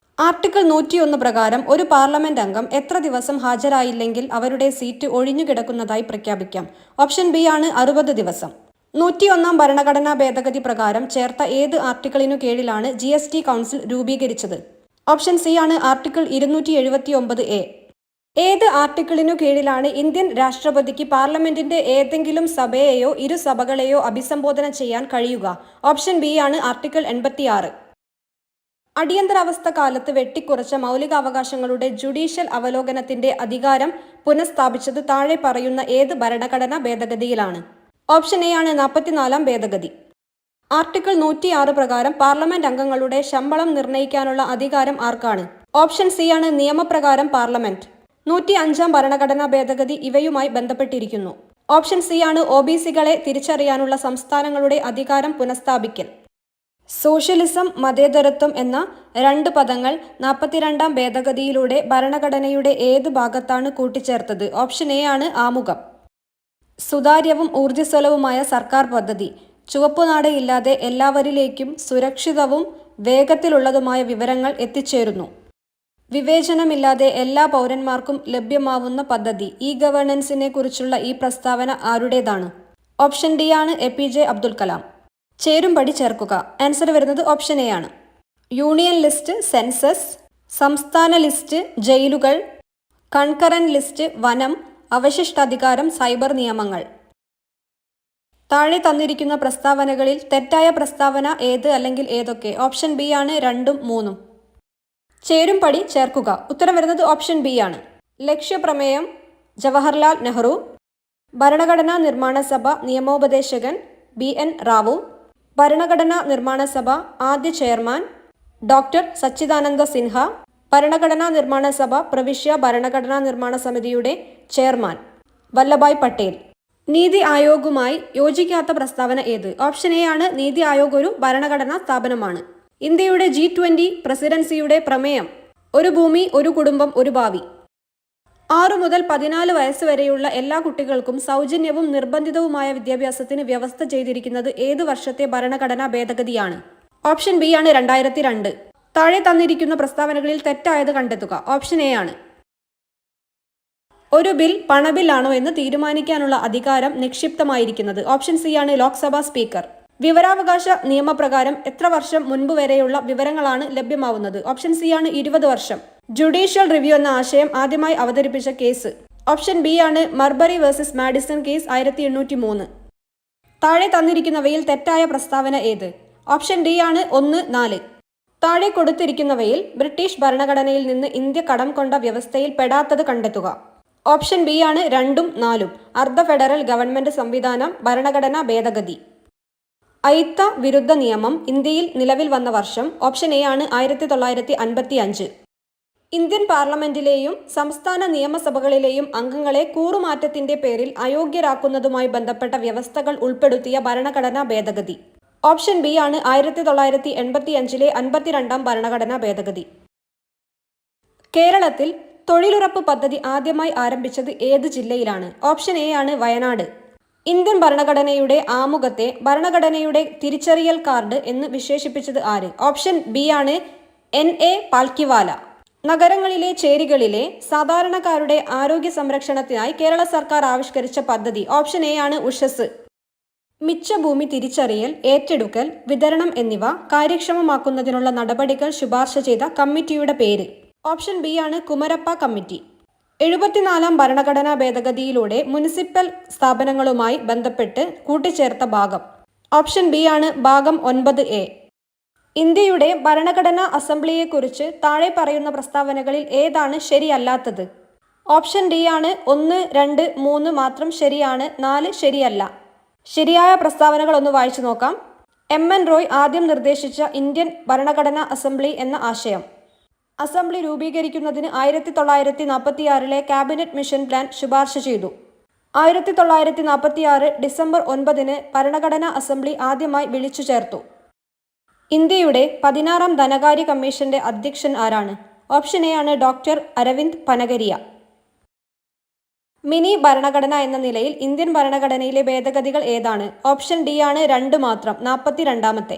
ആർട്ടിക്കിൾ 101 പ്രകാരം ഒരു പാർലമെന്റ് അംഗം എത്ര ദിവസം ഹാജരായില്ലെങ്കിൽ അവരുടെ സീറ്റ് ഒഴിഞ്ഞുകിടക്കുന്നതായി പ്രഖ്യാപിക്കാം? ഓപ്ഷൻ ബി ആണ് 60 ദിവസം. 101ാം ഭരണഘടനാ ഭേദഗതി പ്രകാരം ചേർത്ത ഏത് ആർട്ടിക്കിളിനു കീഴിലാണ് GST കൗൺസിൽ രൂപീകരിച്ചത്? ഓപ്ഷൻ സി ആണ് ആർട്ടിക്കിൾ 279A. ഏത് ആർട്ടിക്കിളിനു കീഴിലാണ് ഇന്ത്യൻ രാഷ്ട്രപതിക്ക് പാർലമെന്റിന്റെ ഏതെങ്കിലും സഭയെയോ 2 സഭകളെയോ അഭിസംബോധന ചെയ്യാൻ കഴിയുക? ഓപ്ഷൻ ബി ആണ് ആർട്ടിക്കിൾ 86. അടിയന്തരാവസ്ഥ കാലത്ത് വെട്ടിക്കുറച്ച മൗലികാവകാശങ്ങളുടെ ജുഡീഷ്യൽ അവലോകനത്തിന്റെ അധികാരം പുനഃസ്ഥാപിച്ചത് താഴെ പറയുന്ന ഏത് ഭരണഘടനാ ഭേദഗതിയിലാണ്? ഓപ്ഷൻ എ ആണ് 44ാം ഭേദഗതി. ആർട്ടിക്കിൾ 106 പ്രകാരം പാർലമെന്റ് അംഗങ്ങളുടെ ശമ്പളം നിർണ്ണയിക്കാനുള്ള അധികാരം ആർക്കാണ്? ഓപ്ഷൻ സി ആണ് നിയമപ്രകാരം പാർലമെന്റ്. 105ാം ഭരണഘടനാ ഭേദഗതി ഇവയുമായി ബന്ധപ്പെട്ടിരിക്കുന്നു. ഓപ്ഷൻ സി ആണ് OBC-കളെ തിരിച്ചറിയാനുള്ള സംസ്ഥാനങ്ങളുടെ അധികാരം പുനഃസ്ഥാപിക്കൽ. സോഷ്യലിസം, മതേതരത്വം എന്ന രണ്ട് പദങ്ങൾ 42ാം ഭേദഗതിയിലൂടെ ഭരണഘടനയുടെ ഏത് ഭാഗത്താണ് കൂട്ടിച്ചേർത്തത്? ഓപ്ഷൻ എ ആണ് ആമുഖം. സുതാര്യവും ഊർജ്ജസ്വലവുമായ സർക്കാർ പദ്ധതി. ചുവപ്പുനാടയില്ലാതെ എല്ലാവരിലേക്കും സുരക്ഷിതവും വേഗത്തിലുള്ളതുമായ വിവരങ്ങൾ എത്തിച്ചേരുന്നു. വിവേചനമില്ലാതെ എല്ലാ പൗരന്മാർക്കും ലഭ്യമാവുന്ന പദ്ധതി. ഗവേണൻസിനെ കുറിച്ചുള്ള ഈ പ്രസ്താവന ആരുടേതാണ്? ഓപ്ഷൻ ഡി ആണ് APJ അബ്ദുൽ കലാം. ചേരുംപടി ചേർക്കുക. ആൻസർ വരുന്നത് ഓപ്ഷൻ എ ആണ്. യൂണിയൻ ലിസ്റ്റ് സെൻസസ്, സംസ്ഥാന ലിസ്റ്റ് ജയിലുകൾ, കൺകറന്റ് ലിസ്റ്റ് വനം, അവശിഷ്ടാധികാരം സൈബർ നിയമങ്ങൾ. താഴെ തന്നിരിക്കുന്ന പ്രസ്താവനകളിൽ തെറ്റായ പ്രസ്താവന ഏത് അല്ലെങ്കിൽ ഏതൊക്കെ? ഓപ്ഷൻ ബി ആണ് 2ഉം 3ഉം. ചേരുംപടി ചേർക്കുക. ഉത്തരം വരുന്നത് ഓപ്ഷൻ ബി ആണ്. ലക്ഷ്യപ്രമേയം ജവഹർലാൽ നെഹ്റു. ഭരണഘടനാ നിർമ്മാണ സഭ നിയമോപദേശകൻ BN റാവു. ഭരണഘടനാ നിർമ്മാണ സഭ ആദ്യ ചെയർമാൻ ഡോക്ടർ സച്ചിദാനന്ദ സിൻഹ. ഭരണഘടനാ നിർമ്മാണ സഭ പ്രവിശ്യ ഭരണഘടനാ നിർമ്മാണ സമിതിയുടെ ചെയർമാൻ വല്ലഭായ് പട്ടേൽ. നീതി ആയോഗുമായി യോജിക്കാത്ത പ്രസ്താവന ഏത്? ഓപ്ഷൻ എ ആണ് നീതി ആയോഗ് ഒരു ഭരണഘടനാ സ്ഥാപനമാണ്. ഇന്ത്യയുടെ G20 പ്രസിഡൻസിയുടെ പ്രമേയം ഒരു ഭൂമി, ഒരു കുടുംബം, ഒരു ഭാവി. 6 മുതൽ 14 വയസ്സ് വരെയുള്ള എല്ലാ കുട്ടികൾക്കും സൗജന്യവും നിർബന്ധിതവുമായ വിദ്യാഭ്യാസത്തിന് വ്യവസ്ഥ ചെയ്തിരിക്കുന്നത് ഏത് വർഷത്തെ ഭരണഘടനാ ഭേദഗതിയാണ്? ഓപ്ഷൻ ബി ആണ് 2002. താഴെ തന്നിരിക്കുന്ന പ്രസ്താവനകളിൽ തെറ്റായത് കണ്ടെത്തുക. ഓപ്ഷൻ എ ആണ്. ഒരു ബിൽ പണബില്ലാണോ എന്ന് തീരുമാനിക്കാനുള്ള അധികാരം നിക്ഷിപ്തമായിരിക്കുന്നത്. ഓപ്ഷൻ സി ആണ് ലോക്സഭാ സ്പീക്കർ. വിവരാവകാശ നിയമപ്രകാരം എത്ര വർഷം മുൻപ് വരെയുള്ള വിവരങ്ങളാണ് ലഭ്യമാവുന്നത്? ഓപ്ഷൻ സി ആണ് 20 വർഷം. ജുഡീഷ്യൽ റിവ്യൂ എന്ന ആശയം ആദ്യമായി അവതരിപ്പിച്ച കേസ്? ഓപ്ഷൻ ബി ആണ് മർബറി വേഴ്സസ് മാഡിസൺ കേസ് 1803. താഴെ തന്നിരിക്കുന്നവയിൽ തെറ്റായ പ്രസ്താവന ഏത്? ഓപ്ഷൻ ഡി ആണ് 1, 4. താഴെ കൊടുത്തിരിക്കുന്നവയിൽ ബ്രിട്ടീഷ് ഭരണഘടനയിൽ നിന്ന് ഇന്ത്യ കടം കൊണ്ട വ്യവസ്ഥയിൽ പെടാത്തത് കണ്ടെത്തുക. ഓപ്ഷൻ ബി ആണ് 2ഉം 4ഉം. അർദ്ധ ഫെഡറൽ ഗവൺമെന്റ് സംവിധാനം, ഭരണഘടനാ ഭേദഗതി. അയിത്ത വിരുദ്ധ നിയമം ഇന്ത്യയിൽ നിലവിൽ വന്ന വർഷം? ഓപ്ഷൻ എ ആണ് 1955. ഇന്ത്യൻ പാർലമെന്റിലെയും സംസ്ഥാന നിയമസഭകളിലെയും അംഗങ്ങളെ കൂറുമാറ്റത്തിന്റെ പേരിൽ അയോഗ്യരാക്കുന്നതുമായി ബന്ധപ്പെട്ട വ്യവസ്ഥകൾ ഉൾപ്പെടുത്തിയ ഭരണഘടനാ ഭേദഗതി? ഓപ്ഷൻ ബി ആണ് 1985-ലെ 52ാം ഭരണഘടനാ ഭേദഗതി. കേരളത്തിൽ തൊഴിലുറപ്പ് പദ്ധതി ആദ്യമായി ആരംഭിച്ചത് ഏത് ജില്ലയിലാണ്? ഓപ്ഷൻ എ ആണ് വയനാട്. ഇന്ത്യൻ ഭരണഘടനയുടെ ആമുഖത്തെ ഭരണഘടനയുടെ തിരിച്ചറിയൽ കാർഡ് എന്ന് വിശേഷിപ്പിച്ചത് ആര്? ഓപ്ഷൻ ബി ആണ് NA പാൽക്കിവാല. നഗരങ്ങളിലെ ചേരികളിലെ സാധാരണക്കാരുടെ ആരോഗ്യ സംരക്ഷണത്തിനായി കേരള സർക്കാർ ആവിഷ്കരിച്ച പദ്ധതി? ഓപ്ഷൻ എ ആണ് ഉഷസ്. മിച്ചഭൂമി തിരിച്ചറിയൽ, ഏറ്റെടുക്കൽ, വിതരണം എന്നിവ കാര്യക്ഷമമാക്കുന്നതിനുള്ള നടപടികൾ ശുപാർശ ചെയ്ത കമ്മിറ്റിയുടെ പേര്? ഓപ്ഷൻ ബി ആണ് കുമരപ്പ കമ്മിറ്റി. 74ാം ഭരണഘടനാ ഭേദഗതിയിലൂടെ മുനിസിപ്പൽ സ്ഥാപനങ്ങളുമായി ബന്ധപ്പെട്ട് കൂട്ടിച്ചേർത്ത ഭാഗം? ഓപ്ഷൻ ബി ആണ് ഭാഗം 9A. ഇന്ത്യയുടെ ഭരണഘടനാ അസംബ്ലിയെക്കുറിച്ച് താഴെ പറയുന്ന പ്രസ്താവനകളിൽ ഏതാണ് ശരിയല്ലാത്തത്? ഓപ്ഷൻ ഡി ആണ് 1, 2, 3 മാത്രം ശരിയാണ്, 4 ശരിയല്ല. ശരിയായ പ്രസ്താവനകൾ ഒന്ന് വായിച്ചു നോക്കാം. MN റോയ് ആദ്യം നിർദ്ദേശിച്ച ഇന്ത്യൻ ഭരണഘടനാ അസംബ്ലി എന്ന ആശയം? അസംബ്ലി രൂപീകരിക്കുന്നതിന് 1946-ലെ ക്യാബിനറ്റ് മിഷൻ പ്ലാൻ ശുപാർശ ചെയ്തു. 1946 ഡിസംബർ 9-ന് ഭരണഘടനാ അസംബ്ലി ആദ്യമായി വിളിച്ചു ചേർത്തു. ഇന്ത്യയുടെ 16ാം ധനകാര്യ കമ്മീഷന്റെ അധ്യക്ഷൻ ആരാണ്? ഓപ്ഷൻ എ ആണ് ഡോക്ടർ അരവിന്ദ് പനഗരിയ. മിനി ഭരണഘടന എന്ന നിലയിൽ ഇന്ത്യൻ ഭരണഘടനയിലെ ഭേദഗതികൾ ഏതാണ്? ഓപ്ഷൻ ഡി ആണ് 2 മാത്രം, 42ാമത്തെ.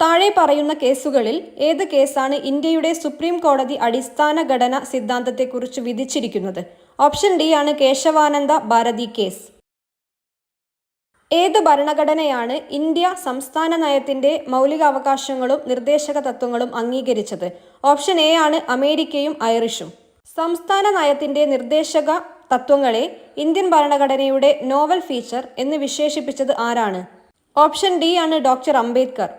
താഴെ പറയുന്ന കേസുകളിൽ ഏത് കേസാണ് ഇന്ത്യയുടെ സുപ്രീം കോടതി അടിസ്ഥാന ഘടന സിദ്ധാന്തത്തെക്കുറിച്ച് വിധിച്ചിരിക്കുന്നത്? ഓപ്ഷൻ ഡി ആണ് കേശവാനന്ദ ഭാരതി കേസ്. ഏത് ഭരണഘടനയാണ് ഇന്ത്യ സംസ്ഥാന നയത്തിന്റെ മൗലികാവകാശങ്ങളും നിർദ്ദേശക തത്വങ്ങളും അംഗീകരിച്ചത്? ഓപ്ഷൻ എ ആണ് അമേരിക്കയും ഐറിഷും. സംസ്ഥാന നയത്തിന്റെ നിർദ്ദേശക തത്വങ്ങളെ ഇന്ത്യൻ ഭരണഘടനയുടെ നോവൽ ഫീച്ചർ എന്ന് വിശേഷിപ്പിച്ചത് ആരാണ്? ഓപ്ഷൻ ഡി ആണ് ഡോക്ടർ അംബേദ്കർ.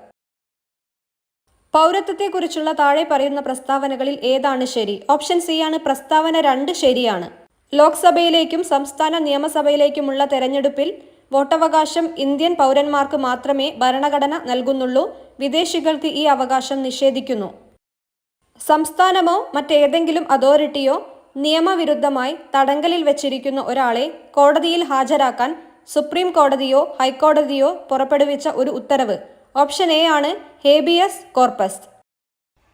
പൗരത്വത്തെക്കുറിച്ചുള്ള താഴെ പറയുന്ന പ്രസ്താവനകളിൽ ഏതാണ് ശരി? ഓപ്ഷൻ സി ആണ് പ്രസ്താവന 2 ശരിയാണ്. ലോക്സഭയിലേക്കും സംസ്ഥാന നിയമസഭയിലേക്കുമുള്ള തെരഞ്ഞെടുപ്പിൽ വോട്ടവകാശം ഇന്ത്യൻ പൗരന്മാർക്ക് മാത്രമേ ഭരണഘടന നൽകുന്നുള്ളൂ. വിദേശികൾക്ക് ഈ അവകാശം നിഷേധിക്കുന്നു. സംസ്ഥാനമോ മറ്റേതെങ്കിലും അതോറിറ്റിയോ നിയമവിരുദ്ധമായി തടങ്കലിൽ വെച്ചിരിക്കുന്ന ഒരാളെ കോടതിയിൽ ഹാജരാക്കാൻ സുപ്രീം കോടതിയോ ഹൈക്കോടതിയോ പുറപ്പെടുവിച്ച ഒരു ഉത്തരവ്. ഓപ്ഷൻ എ ആണ് ഹേബിയസ് കോർപ്പസ്.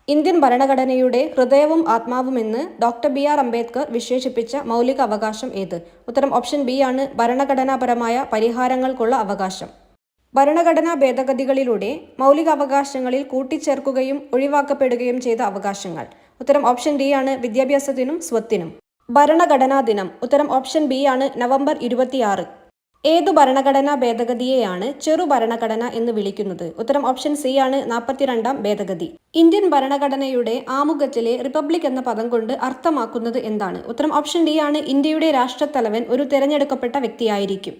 ഇന്ത്യൻ ഭരണഘടനയുടെ ഹൃദയവും ആത്മാവുമെന്ന് ഡോക്ടർ BR അംബേദ്കർ വിശേഷിപ്പിച്ച മൗലിക അവകാശം ഏത്? ഉത്തരം ഓപ്ഷൻ ബി ആണ് ഭരണഘടനാപരമായ പരിഹാരങ്ങൾക്കുള്ള അവകാശം. ഭരണഘടനാ ഭേദഗതികളിലൂടെ മൗലിക അവകാശങ്ങളിൽ കൂട്ടിച്ചേർക്കുകയും ഒഴിവാക്കപ്പെടുകയും ചെയ്ത അവകാശങ്ങൾ. ഉത്തരം ഓപ്ഷൻ ഡി ആണ് വിദ്യാഭ്യാസത്തിനും സ്വത്തിനും. ഭരണഘടനാ ദിനം. ഉത്തരം ഓപ്ഷൻ ബി ആണ് നവംബർ 26. ഏതു ഭരണഘടനാ ഭേദഗതിയെയാണ് ചെറു ഭരണഘടന എന്ന് വിളിക്കുന്നത്? ഉത്തരം ഓപ്ഷൻ സി ആണ് 42ാം ഭേദഗതി. ഇന്ത്യൻ ഭരണഘടനയുടെ ആമുഖത്തിലെ റിപ്പബ്ലിക് എന്ന പദം കൊണ്ട് അർത്ഥമാക്കുന്നത് എന്താണ്? ഉത്തരം ഓപ്ഷൻ ഡി ആണ് ഇന്ത്യയുടെ രാഷ്ട്രത്തലവൻ ഒരു തിരഞ്ഞെടുക്കപ്പെട്ട വ്യക്തിയായിരിക്കും.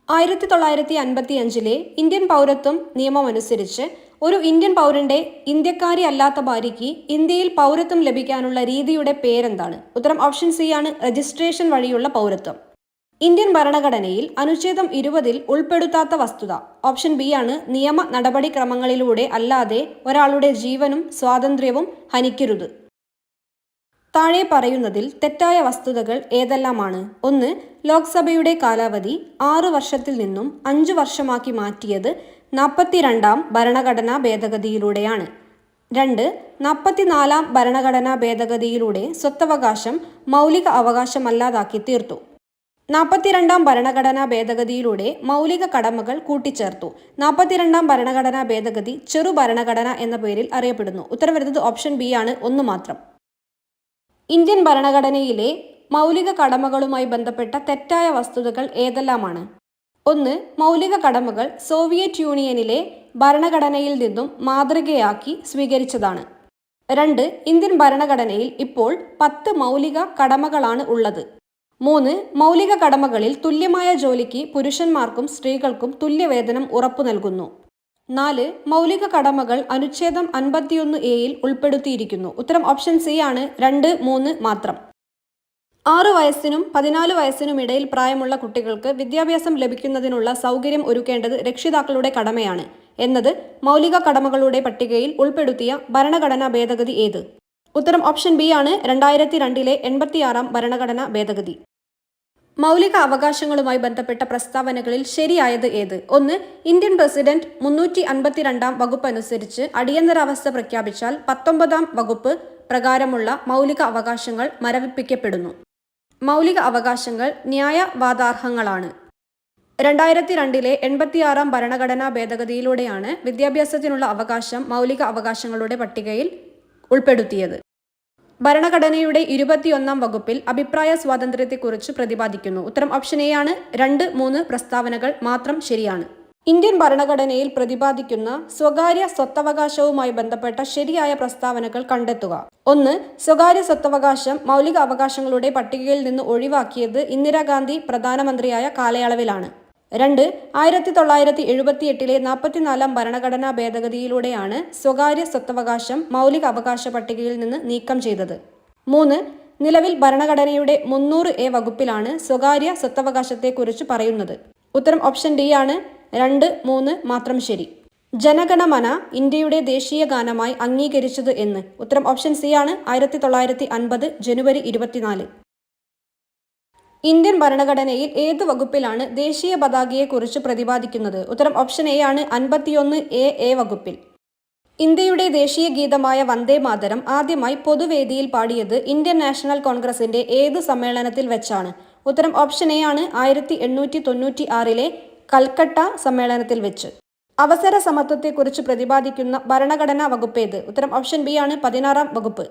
1955 ഇന്ത്യൻ പൗരത്വം നിയമമനുസരിച്ച് ഒരു ഇന്ത്യൻ പൗരന്റെ ഇന്ത്യക്കാരി അല്ലാത്ത ഭാര്യയ്ക്ക് ഇന്ത്യയിൽ പൗരത്വം ലഭിക്കാനുള്ള രീതിയുടെ പേരെന്താണ്? ഉത്തരം ഓപ്ഷൻ സി ആണ് രജിസ്ട്രേഷൻ വഴിയുള്ള പൗരത്വം. ഇന്ത്യൻ ഭരണഘടനയിൽ അനുച്ഛേദം 20 ഉൾപ്പെടുത്താത്ത വസ്തുത. ഓപ്ഷൻ ബി ആണ് നിയമ നടപടിക്രമങ്ങളിലൂടെ അല്ലാതെ ഒരാളുടെ ജീവനും സ്വാതന്ത്ര്യവും ഹനിക്കരുത്. താഴെ പറയുന്നതിൽ തെറ്റായ വസ്തുതകൾ ഏതെല്ലാമാണ്? 1. ലോക്സഭയുടെ കാലാവധി 6 വർഷത്തിൽ നിന്നും 5 വർഷമാക്കി മാറ്റിയത് 42ാം ഭരണഘടനാ ഭേദഗതിയിലൂടെയാണ്. 2. 44ാം ഭരണഘടനാ ഭേദഗതിയിലൂടെ സ്വത്തവകാശം മൗലിക അവകാശമല്ലാതാക്കി തീർത്തു. 42ാം ഭരണഘടനാ ഭേദഗതിയിലൂടെ മൗലിക കടമകൾ കൂട്ടിച്ചേർത്തു. 42ാം ഭരണഘടനാ ഭേദഗതി ചെറു ഭരണഘടന എന്ന പേരിൽ അറിയപ്പെടുന്നു. ഉത്തരം വരുന്നത് ഓപ്ഷൻ ബി ആണ്, 1 മാത്രം. ഇന്ത്യൻ ഭരണഘടനയിലെ മൗലിക കടമകളുമായി ബന്ധപ്പെട്ട തെറ്റായ വസ്തുതകൾ ഏതെല്ലാമാണ്? 1. മൗലിക കടമകൾ സോവിയറ്റ് യൂണിയനിലെ ഭരണഘടനയിൽ നിന്നും മാതൃകയാക്കി സ്വീകരിച്ചതാണ്. 2. ഇന്ത്യൻ ഭരണഘടനയിൽ ഇപ്പോൾ 10 മൗലിക കടമകളാണ് ഉള്ളത്. 3. മൗലിക കടമകളിൽ തുല്യമായ ജോലിക്ക് പുരുഷന്മാർക്കും സ്ത്രീകൾക്കും തുല്യവേതനം ഉറപ്പു നൽകുന്നു. 4. മൗലിക കടമകൾ അനുച്ഛേദം 51A ഉൾപ്പെടുത്തിയിരിക്കുന്നു. ഉത്തരം ഓപ്ഷൻ സി ആണ്, 2, 3 മാത്രം. 6 വയസ്സിനും 14 വയസ്സിനും ഇടയിൽ പ്രായമുള്ള കുട്ടികൾക്ക് വിദ്യാഭ്യാസം ലഭിക്കുന്നതിനുള്ള സൗകര്യം ഒരുക്കേണ്ടത് രക്ഷിതാക്കളുടെ കടമയാണ് എന്നത് മൗലിക കടമകളുടെ പട്ടികയിൽ ഉൾപ്പെടുത്തിയ ഭരണഘടനാ ഭേദഗതി ഏത്? ഉത്തരം ഓപ്ഷൻ ബി ആണ്, 2002 86ാം ഭരണഘടനാ ഭേദഗതി. മൗലിക അവകാശങ്ങളുമായി ബന്ധപ്പെട്ട പ്രസ്താവനകളിൽ ശരിയായത് ഏത്? 1. ഇന്ത്യൻ പ്രസിഡന്റ് 352ാം വകുപ്പ് അനുസരിച്ച് അടിയന്തരാവസ്ഥ പ്രഖ്യാപിച്ചാൽ 19ാം വകുപ്പ് പ്രകാരമുള്ള മൗലിക അവകാശങ്ങൾ മരവിപ്പിക്കപ്പെടുന്നു. മൗലിക അവകാശങ്ങൾ ന്യായവാദാർഹങ്ങളാണ്. 2002 86ാം ഭരണഘടനാ ഭേദഗതിയിലൂടെയാണ് വിദ്യാഭ്യാസത്തിനുള്ള അവകാശം മൗലിക അവകാശങ്ങളുടെ പട്ടികയിൽ ഉൾപ്പെടുത്തിയത്. ഭരണഘടനയുടെ 21ാം വകുപ്പിൽ അഭിപ്രായ സ്വാതന്ത്ര്യത്തെക്കുറിച്ച് പ്രതിപാദിക്കുന്നു. ഉത്തരം ഓപ്ഷൻ എ ആണ്, 2, 3 പ്രസ്താവനകൾ മാത്രം ശരിയാണ്. ഇന്ത്യൻ ഭരണഘടനയിൽ പ്രതിപാദിക്കുന്ന സ്വകാര്യ സ്വത്തവകാശവുമായി ബന്ധപ്പെട്ട ശരിയായ പ്രസ്താവനകൾ കണ്ടെത്തുക. 1. സ്വകാര്യ സ്വത്തവകാശം മൗലിക അവകാശങ്ങളുടെ പട്ടികയിൽ നിന്ന് ഒഴിവാക്കിയത് ഇന്ദിരാഗാന്ധി പ്രധാനമന്ത്രിയായ കാലയളവിലാണ്. 2. 1978 44ാം ഭരണഘടനാ ഭേദഗതിയിലൂടെയാണ് സ്വകാര്യ സ്വത്തവകാശം മൗലിക അവകാശ പട്ടികയിൽ നിന്ന് നീക്കം ചെയ്തത്. 3. നിലവിൽ ഭരണഘടനയുടെ 300A വകുപ്പിലാണ് സ്വകാര്യ സ്വത്തവകാശത്തെക്കുറിച്ച് പറയുന്നത്. ഉത്തരം ഓപ്ഷൻ ഡി ആണ്, 2, 3 മാത്രം ശരി. ജനഗണമന ഇന്ത്യയുടെ ദേശീയ ഗാനമായി അംഗീകരിച്ചത് എന്ന്? ഉത്തരം ഓപ്ഷൻ സി ആണ്, 1950 ജനുവരി 24. ഇന്ത്യൻ ഭരണഘടനയിൽ ഏത് വകുപ്പിലാണ് ദേശീയ പതാകയെക്കുറിച്ച് പ്രതിപാദിക്കുന്നത്? ഉത്തരം ഓപ്ഷൻ എ ആണ്, 51A വകുപ്പിൽ. ഇന്ത്യയുടെ ദേശീയ ഗീതമായ വന്ദേ മാതരം ആദ്യമായി പൊതുവേദിയിൽ പാടിയത് ഇന്ത്യൻ നാഷണൽ കോൺഗ്രസിന്റെ ഏത് സമ്മേളനത്തിൽ വെച്ചാണ്? ഉത്തരം ഓപ്ഷൻ എ ആണ്, 1896 കൽക്കട്ട സമ്മേളനത്തിൽ വെച്ച്. അവസര സമത്വത്തെക്കുറിച്ച് പ്രതിപാദിക്കുന്ന ഭരണഘടനാ വകുപ്പേത്? ഉത്തരം ഓപ്ഷൻ ബി ആണ്, 16ാം വകുപ്പ്.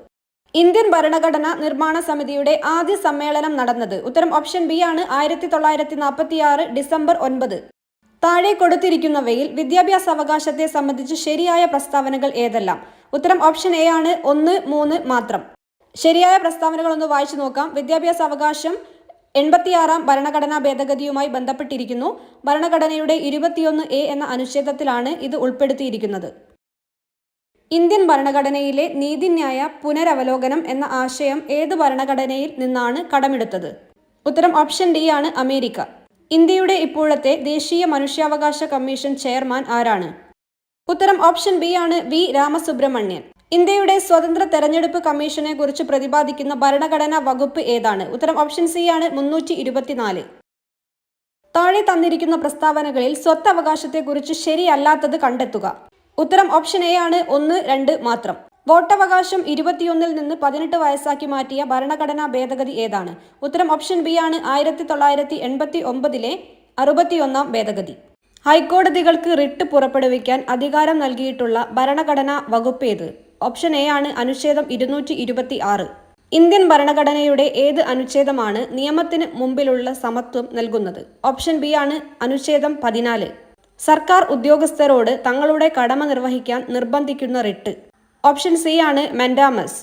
ഇന്ത്യൻ ഭരണഘടനാ നിർമ്മാണ സമിതിയുടെ ആദ്യ സമ്മേളനം നടന്നത്? ഉത്തരം ഓപ്ഷൻ ബി ആണ്, 1946 ഡിസംബർ 9. താഴെ കൊടുത്തിരിക്കുന്നവയിൽ വിദ്യാഭ്യാസ അവകാശത്തെ സംബന്ധിച്ച് ശരിയായ പ്രസ്താവനകൾ ഏതെല്ലാം? ഉത്തരം ഓപ്ഷൻ എ ആണ്, 1, 3 മാത്രം. ശരിയായ പ്രസ്താവനകൾ ഒന്ന് വായിച്ചു നോക്കാം. വിദ്യാഭ്യാസ അവകാശം 86ാം ഭരണഘടനാ ഭേദഗതിയുമായി ബന്ധപ്പെട്ടിരിക്കുന്നു. ഭരണഘടനയുടെ 21A എന്ന അനുച്ഛേദത്തിലാണ് ഇത് ഉൾപ്പെടുത്തിയിരിക്കുന്നത്. ഇന്ത്യൻ ഭരണഘടനയിലെ നീതിന്യായ പുനരവലോകനം എന്ന ആശയം ഏത് ഭരണഘടനയിൽ നിന്നാണ് കടമെടുത്തത്? ഉത്തരം ഓപ്ഷൻ ഡി ആണ്, അമേരിക്ക. ഇന്ത്യയുടെ ഇപ്പോഴത്തെ ദേശീയ മനുഷ്യാവകാശ കമ്മീഷൻ ചെയർമാൻ ആരാണ്? ഉത്തരം ഓപ്ഷൻ ബി ആണ്, വി രാമസുബ്രഹ്മണ്യൻ. ഇന്ത്യയുടെ സ്വതന്ത്ര തെരഞ്ഞെടുപ്പ് കമ്മീഷനെ കുറിച്ച് പ്രതിപാദിക്കുന്ന ഭരണഘടനാ വകുപ്പ് ഏതാണ്? ഉത്തരം ഓപ്ഷൻ സി ആണ് 324. താഴെ തന്നിരിക്കുന്ന പ്രസ്താവനകളിൽ സ്വത്തവകാശത്തെക്കുറിച്ച് ശരിയല്ലാത്തത് കണ്ടെത്തുക. ഉത്തരം ഓപ്ഷൻ എ ആണ് 1, 2 മാത്രം. വോട്ടവകാശം 21 നിന്ന് 18 വയസ്സാക്കി മാറ്റിയ ഭരണഘടനാ ഭേദഗതി ഏതാണ്? ഉത്തരം ഓപ്ഷൻ ബി ആണ് 1989 61-ാം ഭേദഗതി. ഹൈക്കോടതികൾക്ക് റിട്ട് പുറപ്പെടുവിക്കാൻ അധികാരം നൽകിയിട്ടുള്ള ഭരണഘടനാ വകുപ്പ് ഏത്? ഓപ്ഷൻ എ ആണ് അനുച്ഛേദം 226. ഇന്ത്യൻ ഭരണഘടനയുടെ ഏത് അനുച്ഛേദമാണ് നിയമത്തിന് മുമ്പിലുള്ള സമത്വം നൽകുന്നത്? ഓപ്ഷൻ ബി ആണ് അനുച്ഛേദം 14. സർക്കാർ ഉദ്യോഗസ്ഥരോട് തങ്ങളുടെ കടമ നിർവഹിക്കാൻ നിർബന്ധിക്കുന്ന റിട്ട്? ഓപ്ഷൻ സി ആണ് മെൻഡാമസ്.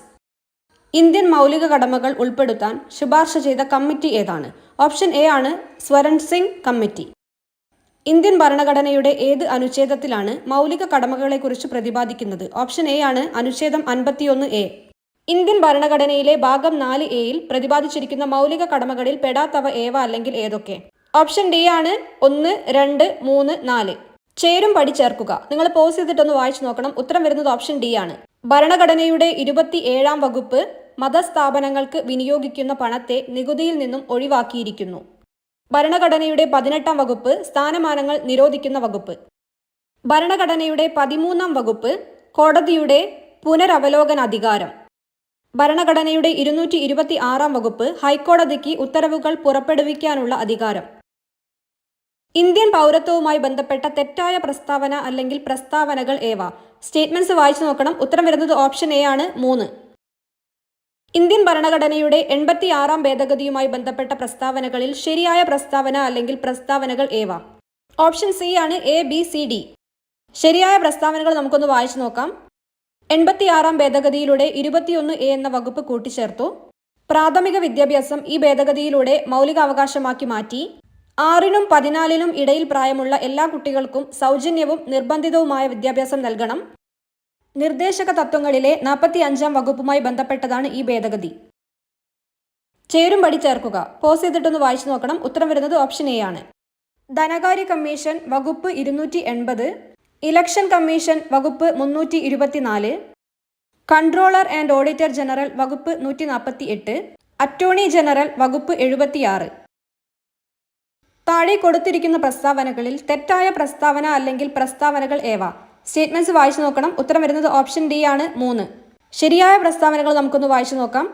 ഇന്ത്യൻ മൗലിക കടമകൾ ഉൾപ്പെടുത്താൻ ശുപാർശ ചെയ്ത കമ്മിറ്റി ഏതാണ്? ഓപ്ഷൻ എ ആണ് സ്വരൺ സിംഗ് കമ്മിറ്റി. ഇന്ത്യൻ ഭരണഘടനയുടെ ഏത് അനുച്ഛേദത്തിലാണ് മൗലിക കടമകളെക്കുറിച്ച് പ്രതിപാദിക്കുന്നത്? ഓപ്ഷൻ എ ആണ് അനുച്ഛേദം 51A. ഇന്ത്യൻ ഭരണഘടനയിലെ ഭാഗം 4A-യിൽ പ്രതിപാദിച്ചിരിക്കുന്ന മൗലിക കടമകളിൽ പെടാത്തവ ഏവ അല്ലെങ്കിൽ ഏതൊക്കെ? ഓപ്ഷൻ ഡി ആണ് 1, 2, 3, 4. ചേരും പടി ചേർക്കുക. നിങ്ങൾ പോസ് ചെയ്തിട്ടൊന്ന് വായിച്ചു നോക്കണം. ഉത്തരം വരുന്നത് ഓപ്ഷൻ ഡി ആണ്. ഭരണഘടനയുടെ 27-ാം വകുപ്പ് മതസ്ഥാപനങ്ങൾക്ക് വിനിയോഗിക്കുന്ന പണത്തെ നികുതിയിൽ നിന്നും ഒഴിവാക്കിയിരിക്കുന്നു. ഭരണഘടനയുടെ 18-ാം വകുപ്പ് സ്ഥാനമാനങ്ങൾ നിരോധിക്കുന്ന വകുപ്പ്. ഭരണഘടനയുടെ 13-ാം വകുപ്പ് കോടതിയുടെ പുനരവലോകനാധികാരം. ഭരണഘടനയുടെ 226-ാം വകുപ്പ് ഹൈക്കോടതിക്ക് ഉത്തരവുകൾ പുറപ്പെടുവിക്കാനുള്ള അധികാരം. ഇന്ത്യൻ പൗരത്വവുമായി ബന്ധപ്പെട്ട തെറ്റായ പ്രസ്താവന അല്ലെങ്കിൽ പ്രസ്താവനകൾ ഏവ? സ്റ്റേറ്റ്മെന്റ്സ് വായിച്ചു നോക്കണം. ഉത്തരം വരുന്നത് ഓപ്ഷൻ എ ആണ് 3. ഇന്ത്യൻ ഭരണഘടനയുടെ 86-ാം ഭേദഗതിയുമായി ബന്ധപ്പെട്ട പ്രസ്താവനകളിൽ ശരിയായ പ്രസ്താവന അല്ലെങ്കിൽ പ്രസ്താവനകൾ ഏവ? ഓപ്ഷൻ സി ആണ് എ, ബി, സി, ഡി. ശരിയായ പ്രസ്താവനകൾ നമുക്കൊന്ന് വായിച്ചു നോക്കാം. 86-ാം ഭേദഗതിയിലൂടെ 21A എന്ന വകുപ്പ് കൂട്ടിച്ചേർത്തു. പ്രാഥമിക വിദ്യാഭ്യാസം ഈ ഭേദഗതിയിലൂടെ മൗലികാവകാശമാക്കി മാറ്റി. 6-നും 14-നും ഇടയിൽ പ്രായമുള്ള എല്ലാ കുട്ടികൾക്കും സൗജന്യവും നിർബന്ധിതവുമായ വിദ്യാഭ്യാസം നൽകണം. നിർദ്ദേശക തത്വങ്ങളിലെ 45-ാം വകുപ്പുമായി ബന്ധപ്പെട്ടതാണ് ഈ ഭേദഗതി. ചേരും പടി ചേർക്കുക. പോസ് ചെയ്തിട്ടൊന്ന് വായിച്ചു നോക്കണം. ഉത്തരം വരുന്നത് ഓപ്ഷൻ എ ആണ്. ധനകാര്യ കമ്മീഷൻ വകുപ്പ് 280, ഇലക്ഷൻ കമ്മീഷൻ വകുപ്പ് 324, കൺട്രോളർ ആൻഡ് ഓഡിറ്റർ ജനറൽ വകുപ്പ് 148, അറ്റോർണി ജനറൽ വകുപ്പ് 76. താഴെ കൊടുത്തിരിക്കുന്ന പ്രസ്താവനകളിൽ തെറ്റായ പ്രസ്താവന അല്ലെങ്കിൽ പ്രസ്താവനകൾ ഏവ? സ്റ്റേറ്റ്മെന്റ്സ് വായിച്ചു നോക്കണം. ഉത്തരം വരുന്നത് ഓപ്ഷൻ ഡി ആണ് 3. ശരിയായ പ്രസ്താവനകൾ നമുക്കൊന്ന് വായിച്ചു നോക്കാം.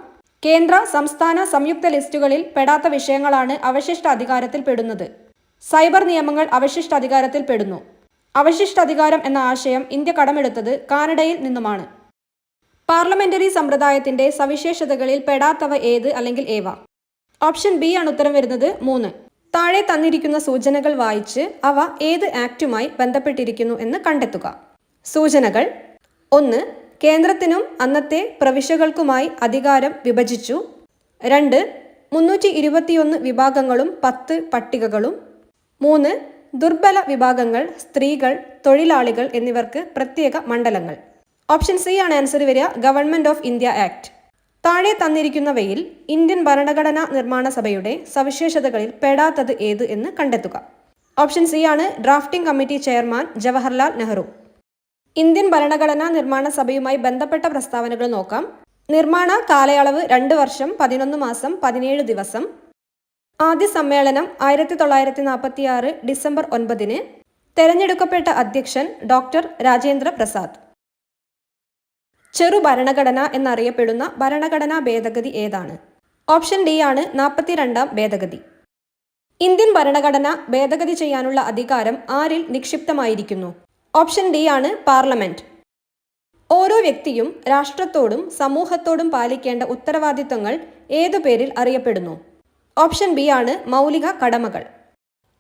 കേന്ദ്ര സംസ്ഥാന സംയുക്ത ലിസ്റ്റുകളിൽ പെടാത്ത വിഷയങ്ങളാണ് അവശിഷ്ട അധികാരത്തിൽ പെടുന്നത്. സൈബർ നിയമങ്ങൾ അവശിഷ്ട അധികാരത്തിൽ പെടുന്നു. അവശിഷ്ട അധികാരം എന്ന ആശയം ഇന്ത്യ കടമെടുത്തത് കാനഡയിൽ നിന്നുമാണ്. പാർലമെന്ററി സമ്പ്രദായത്തിന്റെ സവിശേഷതകളിൽ പെടാത്തവ ഏത് അല്ലെങ്കിൽ ഏവ? ഓപ്ഷൻ ബി ആണ് ഉത്തരം വരുന്നത് 3. താഴെ തന്നിരിക്കുന്ന സൂചനകൾ വായിച്ച് അവ ഏത് ആക്ടുമായി ബന്ധപ്പെട്ടിരിക്കുന്നു എന്ന് കണ്ടെത്തുക. സൂചനകൾ: 1. കേന്ദ്രത്തിനും അന്നത്തെ പ്രവിശ്യകൾക്കുമായി അധികാരം വിഭജിച്ചു. 2. 321 വിഭാഗങ്ങളും 10 പട്ടികകളും. 3. ദുർബല വിഭാഗങ്ങൾ, സ്ത്രീകൾ, തൊഴിലാളികൾ എന്നിവർക്ക് പ്രത്യേക മണ്ഡലങ്ങൾ. ഓപ്ഷൻ സി ആണ് ആൻസർ വരിക, ഗവൺമെന്റ് ഓഫ് ഇന്ത്യ ആക്ട്. താഴെ തന്നിരിക്കുന്നവയിൽ ഇന്ത്യൻ ഭരണഘടനാ നിർമ്മാണ സഭയുടെ സവിശേഷതകളിൽ പെടാത്തത് ഏത് എന്ന് കണ്ടെത്തുക. ഓപ്ഷൻ സി ആണ് drafting committee chairman Jawaharlal Nehru. Indian ഭരണഘടനാ നിർമ്മാണ സഭയുമായി ബന്ധപ്പെട്ട പ്രസ്താവനകൾ നോക്കാം. നിർമ്മാണ കാലയളവ് 2 വർഷം 11 മാസം 17 ദിവസം. ആദ്യ സമ്മേളനം 1946 ഡിസംബർ 9. തെരഞ്ഞെടുക്കപ്പെട്ട അധ്യക്ഷൻ ഡോക്ടർ രാജേന്ദ്ര പ്രസാദ്. ചെറു ഭരണഘടന എന്നറിയപ്പെടുന്ന ഭരണഘടനാ ഭേദഗതി ഏതാണ്? ഓപ്ഷൻ ഡി ആണ് 42-ാം ഭേദഗതി. ഇന്ത്യൻ ഭരണഘടന ഭേദഗതി ചെയ്യാനുള്ള അധികാരം ആരിൽ നിക്ഷിപ്തമായിരിക്കുന്നു? ഓപ്ഷൻ ഡി ആണ് പാർലമെന്റ്. ഓരോ വ്യക്തിയും രാഷ്ട്രത്തോടും സമൂഹത്തോടും പാലിക്കേണ്ട ഉത്തരവാദിത്തങ്ങൾ ഏതു പേരിൽ അറിയപ്പെടുന്നു? ഓപ്ഷൻ ബി ആണ് മൗലിക കടമകൾ.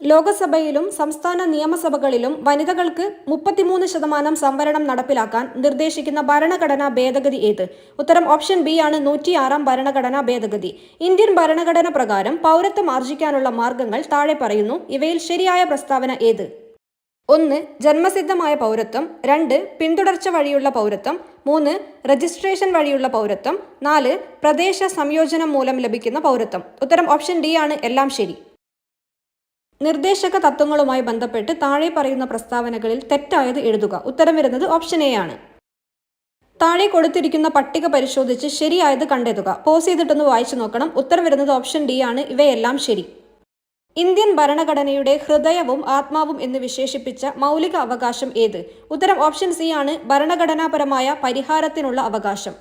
ലോകസഭയിലും സംസ്ഥാന നിയമസഭകളിലും വനിതകൾക്ക് 33% സംവരണം നടപ്പിലാക്കാൻ നിർദ്ദേശിക്കുന്ന ഭരണഘടനാ ഭേദഗതി ഏത്? ഉത്തരം ഓപ്ഷൻ ബി ആണ് 106-ാം ഭരണഘടനാ ഭേദഗതി. ഇന്ത്യൻ ഭരണഘടന പ്രകാരം പൗരത്വം ആർജിക്കാനുള്ള മാർഗങ്ങൾ താഴെ പറയുന്നു. ഇവയിൽ ശരിയായ പ്രസ്താവന ഏത്? 1. ജന്മസിദ്ധമായ പൗരത്വം. 2. പിന്തുടർച്ച വഴിയുള്ള പൗരത്വം. 3. രജിസ്ട്രേഷൻ വഴിയുള്ള പൗരത്വം. 4. പ്രദേശ സംയോജനം മൂലം ലഭിക്കുന്ന പൗരത്വം. ഉത്തരം ഓപ്ഷൻ ഡി ആണ് എല്ലാം ശരി. നിർദ്ദേശക തത്വങ്ങളുമായി ബന്ധപ്പെട്ട് താഴെ പറയുന്ന പ്രസ്താവനകളിൽ തെറ്റായത് എഴുതുക. ഉത്തരം വരുന്നത് ഓപ്ഷൻ എ ആണ്. താഴെ കൊടുത്തിരിക്കുന്ന പട്ടിക പരിശോധിച്ച് ശരിയായത് കണ്ടെത്തുക. പോസ് ചെയ്തിട്ടൊന്ന് വായിച്ചു നോക്കണം. ഉത്തരം വരുന്നത് ഓപ്ഷൻ ഡി ആണ്. ഇവയെല്ലാം ശരി. ഇന്ത്യൻ ഭരണഘടനയുടെ ഹൃദയവും ആത്മാവും എന്ന് വിശേഷിപ്പിച്ച മൗലിക അവകാശം ഏത്? ഉത്തരം ഓപ്ഷൻ സി ആണ്. ഭരണഘടനാപരമായ പരിഹാരത്തിനുള്ള അവകാശം.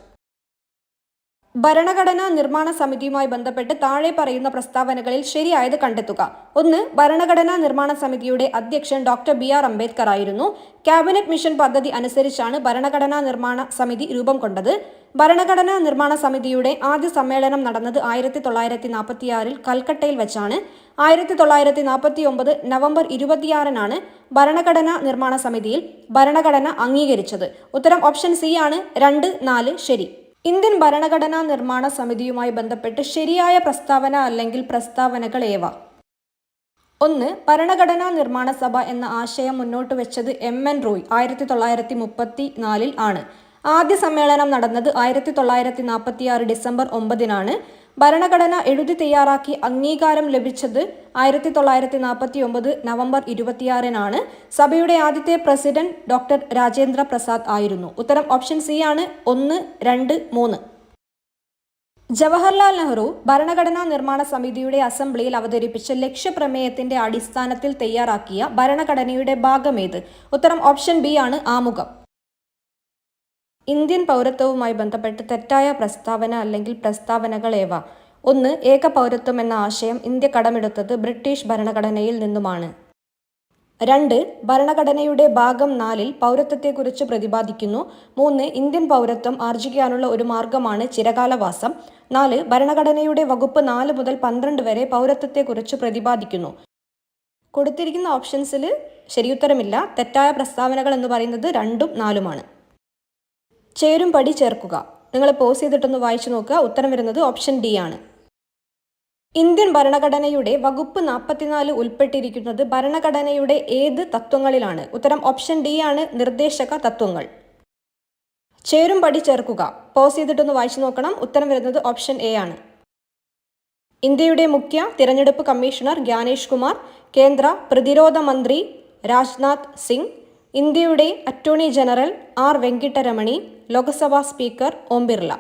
ഭരണഘടനാ നിർമ്മാണ സമിതിയുമായി ബന്ധപ്പെട്ട് താഴെ പറയുന്ന പ്രസ്താവനകളിൽ ശരിയായത് കണ്ടെത്തുക. 1. ഭരണഘടനാ നിർമ്മാണ സമിതിയുടെ അധ്യക്ഷൻ ഡോക്ടർ BR അംബേദ്കർ ആയിരുന്നു. ക്യാബിനറ്റ് മിഷൻ പദ്ധതി അനുസരിച്ചാണ് ഭരണഘടനാ നിർമ്മാണ സമിതി രൂപം കൊണ്ടത്. ഭരണഘടനാ നിർമ്മാണ സമിതിയുടെ ആദ്യ സമ്മേളനം നടന്നത് 1946 കൽക്കട്ടയിൽ വെച്ചാണ്. 1949 നവംബർ 26 ഭരണഘടനാ നിർമ്മാണ സമിതിയിൽ ഭരണഘടന അംഗീകരിച്ചത്. ഉത്തരം ഓപ്ഷൻ സി ആണ്. 2, 4 ശരി. ഇന്ത്യൻ ഭരണഘടനാ നിർമ്മാണ സമിതിയുമായി ബന്ധപ്പെട്ട് ശരിയായ പ്രസ്താവന അല്ലെങ്കിൽ പ്രസ്താവനകൾ ഏവ? 1. ഭരണഘടനാ നിർമ്മാണ സഭ എന്ന ആശയം മുന്നോട്ട് വെച്ചത് MN റോയ് 1934 ആണ്. ആദ്യ സമ്മേളനം നടന്നത് 1946 ഡിസംബർ 9 ഭരണഘടന എഴുതി തയ്യാറാക്കി അംഗീകാരം ലഭിച്ചത് 1949 നവംബർ 26 സഭയുടെ ആദ്യത്തെ പ്രസിഡന്റ് ഡോക്ടർ രാജേന്ദ്ര പ്രസാദ് ആയിരുന്നു. ഉത്തരം ഓപ്ഷൻ സി ആണ്. 1, 2, 3. ജവഹർലാൽ നെഹ്റു ഭരണഘടനാ നിർമ്മാണ സമിതിയുടെ അസംബ്ലിയിൽ അവതരിപ്പിച്ച ലക്ഷ്യപ്രമേയത്തിന്റെ അടിസ്ഥാനത്തിൽ തയ്യാറാക്കിയ ഭരണഘടനയുടെ ഭാഗമേത്? ഉത്തരം ഓപ്ഷൻ ബി ആണ്. ആമുഖം. ഇന്ത്യൻ പൗരത്വവുമായി ബന്ധപ്പെട്ട് തെറ്റായ പ്രസ്താവന അല്ലെങ്കിൽ പ്രസ്താവനകൾ ഏവ? 1. ഏക പൗരത്വം എന്ന ആശയം ഇന്ത്യ കടമെടുത്തത് ബ്രിട്ടീഷ് ഭരണഘടനയിൽ നിന്നുമാണ്. 2. ഭരണഘടനയുടെ ഭാഗം 4 പൗരത്വത്തെക്കുറിച്ച് പ്രതിപാദിക്കുന്നു. 3. ഇന്ത്യൻ പൗരത്വം ആർജിക്കാനുള്ള ഒരു മാർഗമാണ് ചിരകാലവാസം. 4. ഭരണഘടനയുടെ വകുപ്പ് 4 മുതൽ 12 വരെ പൗരത്വത്തെക്കുറിച്ച് പ്രതിപാദിക്കുന്നു. കൊടുത്തിരിക്കുന്ന ഓപ്ഷൻസിൽ ശരിയുത്തരമില്ല. തെറ്റായ പ്രസ്താവനകൾ എന്ന് പറയുന്നത് 2ഉം 4ഉമാണ്. ചേരും പടി ചേർക്കുക. നിങ്ങൾ പോസ് ചെയ്തിട്ടൊന്ന് വായിച്ചു നോക്കുക. ഉത്തരം വരുന്നത് ഓപ്ഷൻ ഡി ആണ്. ഇന്ത്യൻ ഭരണഘടനയുടെ വകുപ്പ് 44 ഉൾപ്പെട്ടിരിക്കുന്നത് ഭരണഘടനയുടെ ഏത് തത്വങ്ങളിലാണ്? ഉത്തരം ഓപ്ഷൻ ഡി ആണ്. നിർദ്ദേശക തത്വങ്ങൾ. ചേരും പടി ചേർക്കുക. പോസ് ചെയ്തിട്ടൊന്ന് വായിച്ചു നോക്കണം. ഉത്തരം വരുന്നത് ഓപ്ഷൻ എ ആണ്. ഇന്ത്യയുടെ മുഖ്യ തിരഞ്ഞെടുപ്പ് കമ്മീഷണർ ജ്ഞാനേഷ് കുമാർ, കേന്ദ്ര പ്രതിരോധ മന്ത്രി രാജ്നാഥ് സിംഗ്, ഇന്ത്യയുടെ attorney general R Venkataramani, Lok Sabha speaker Om Birla.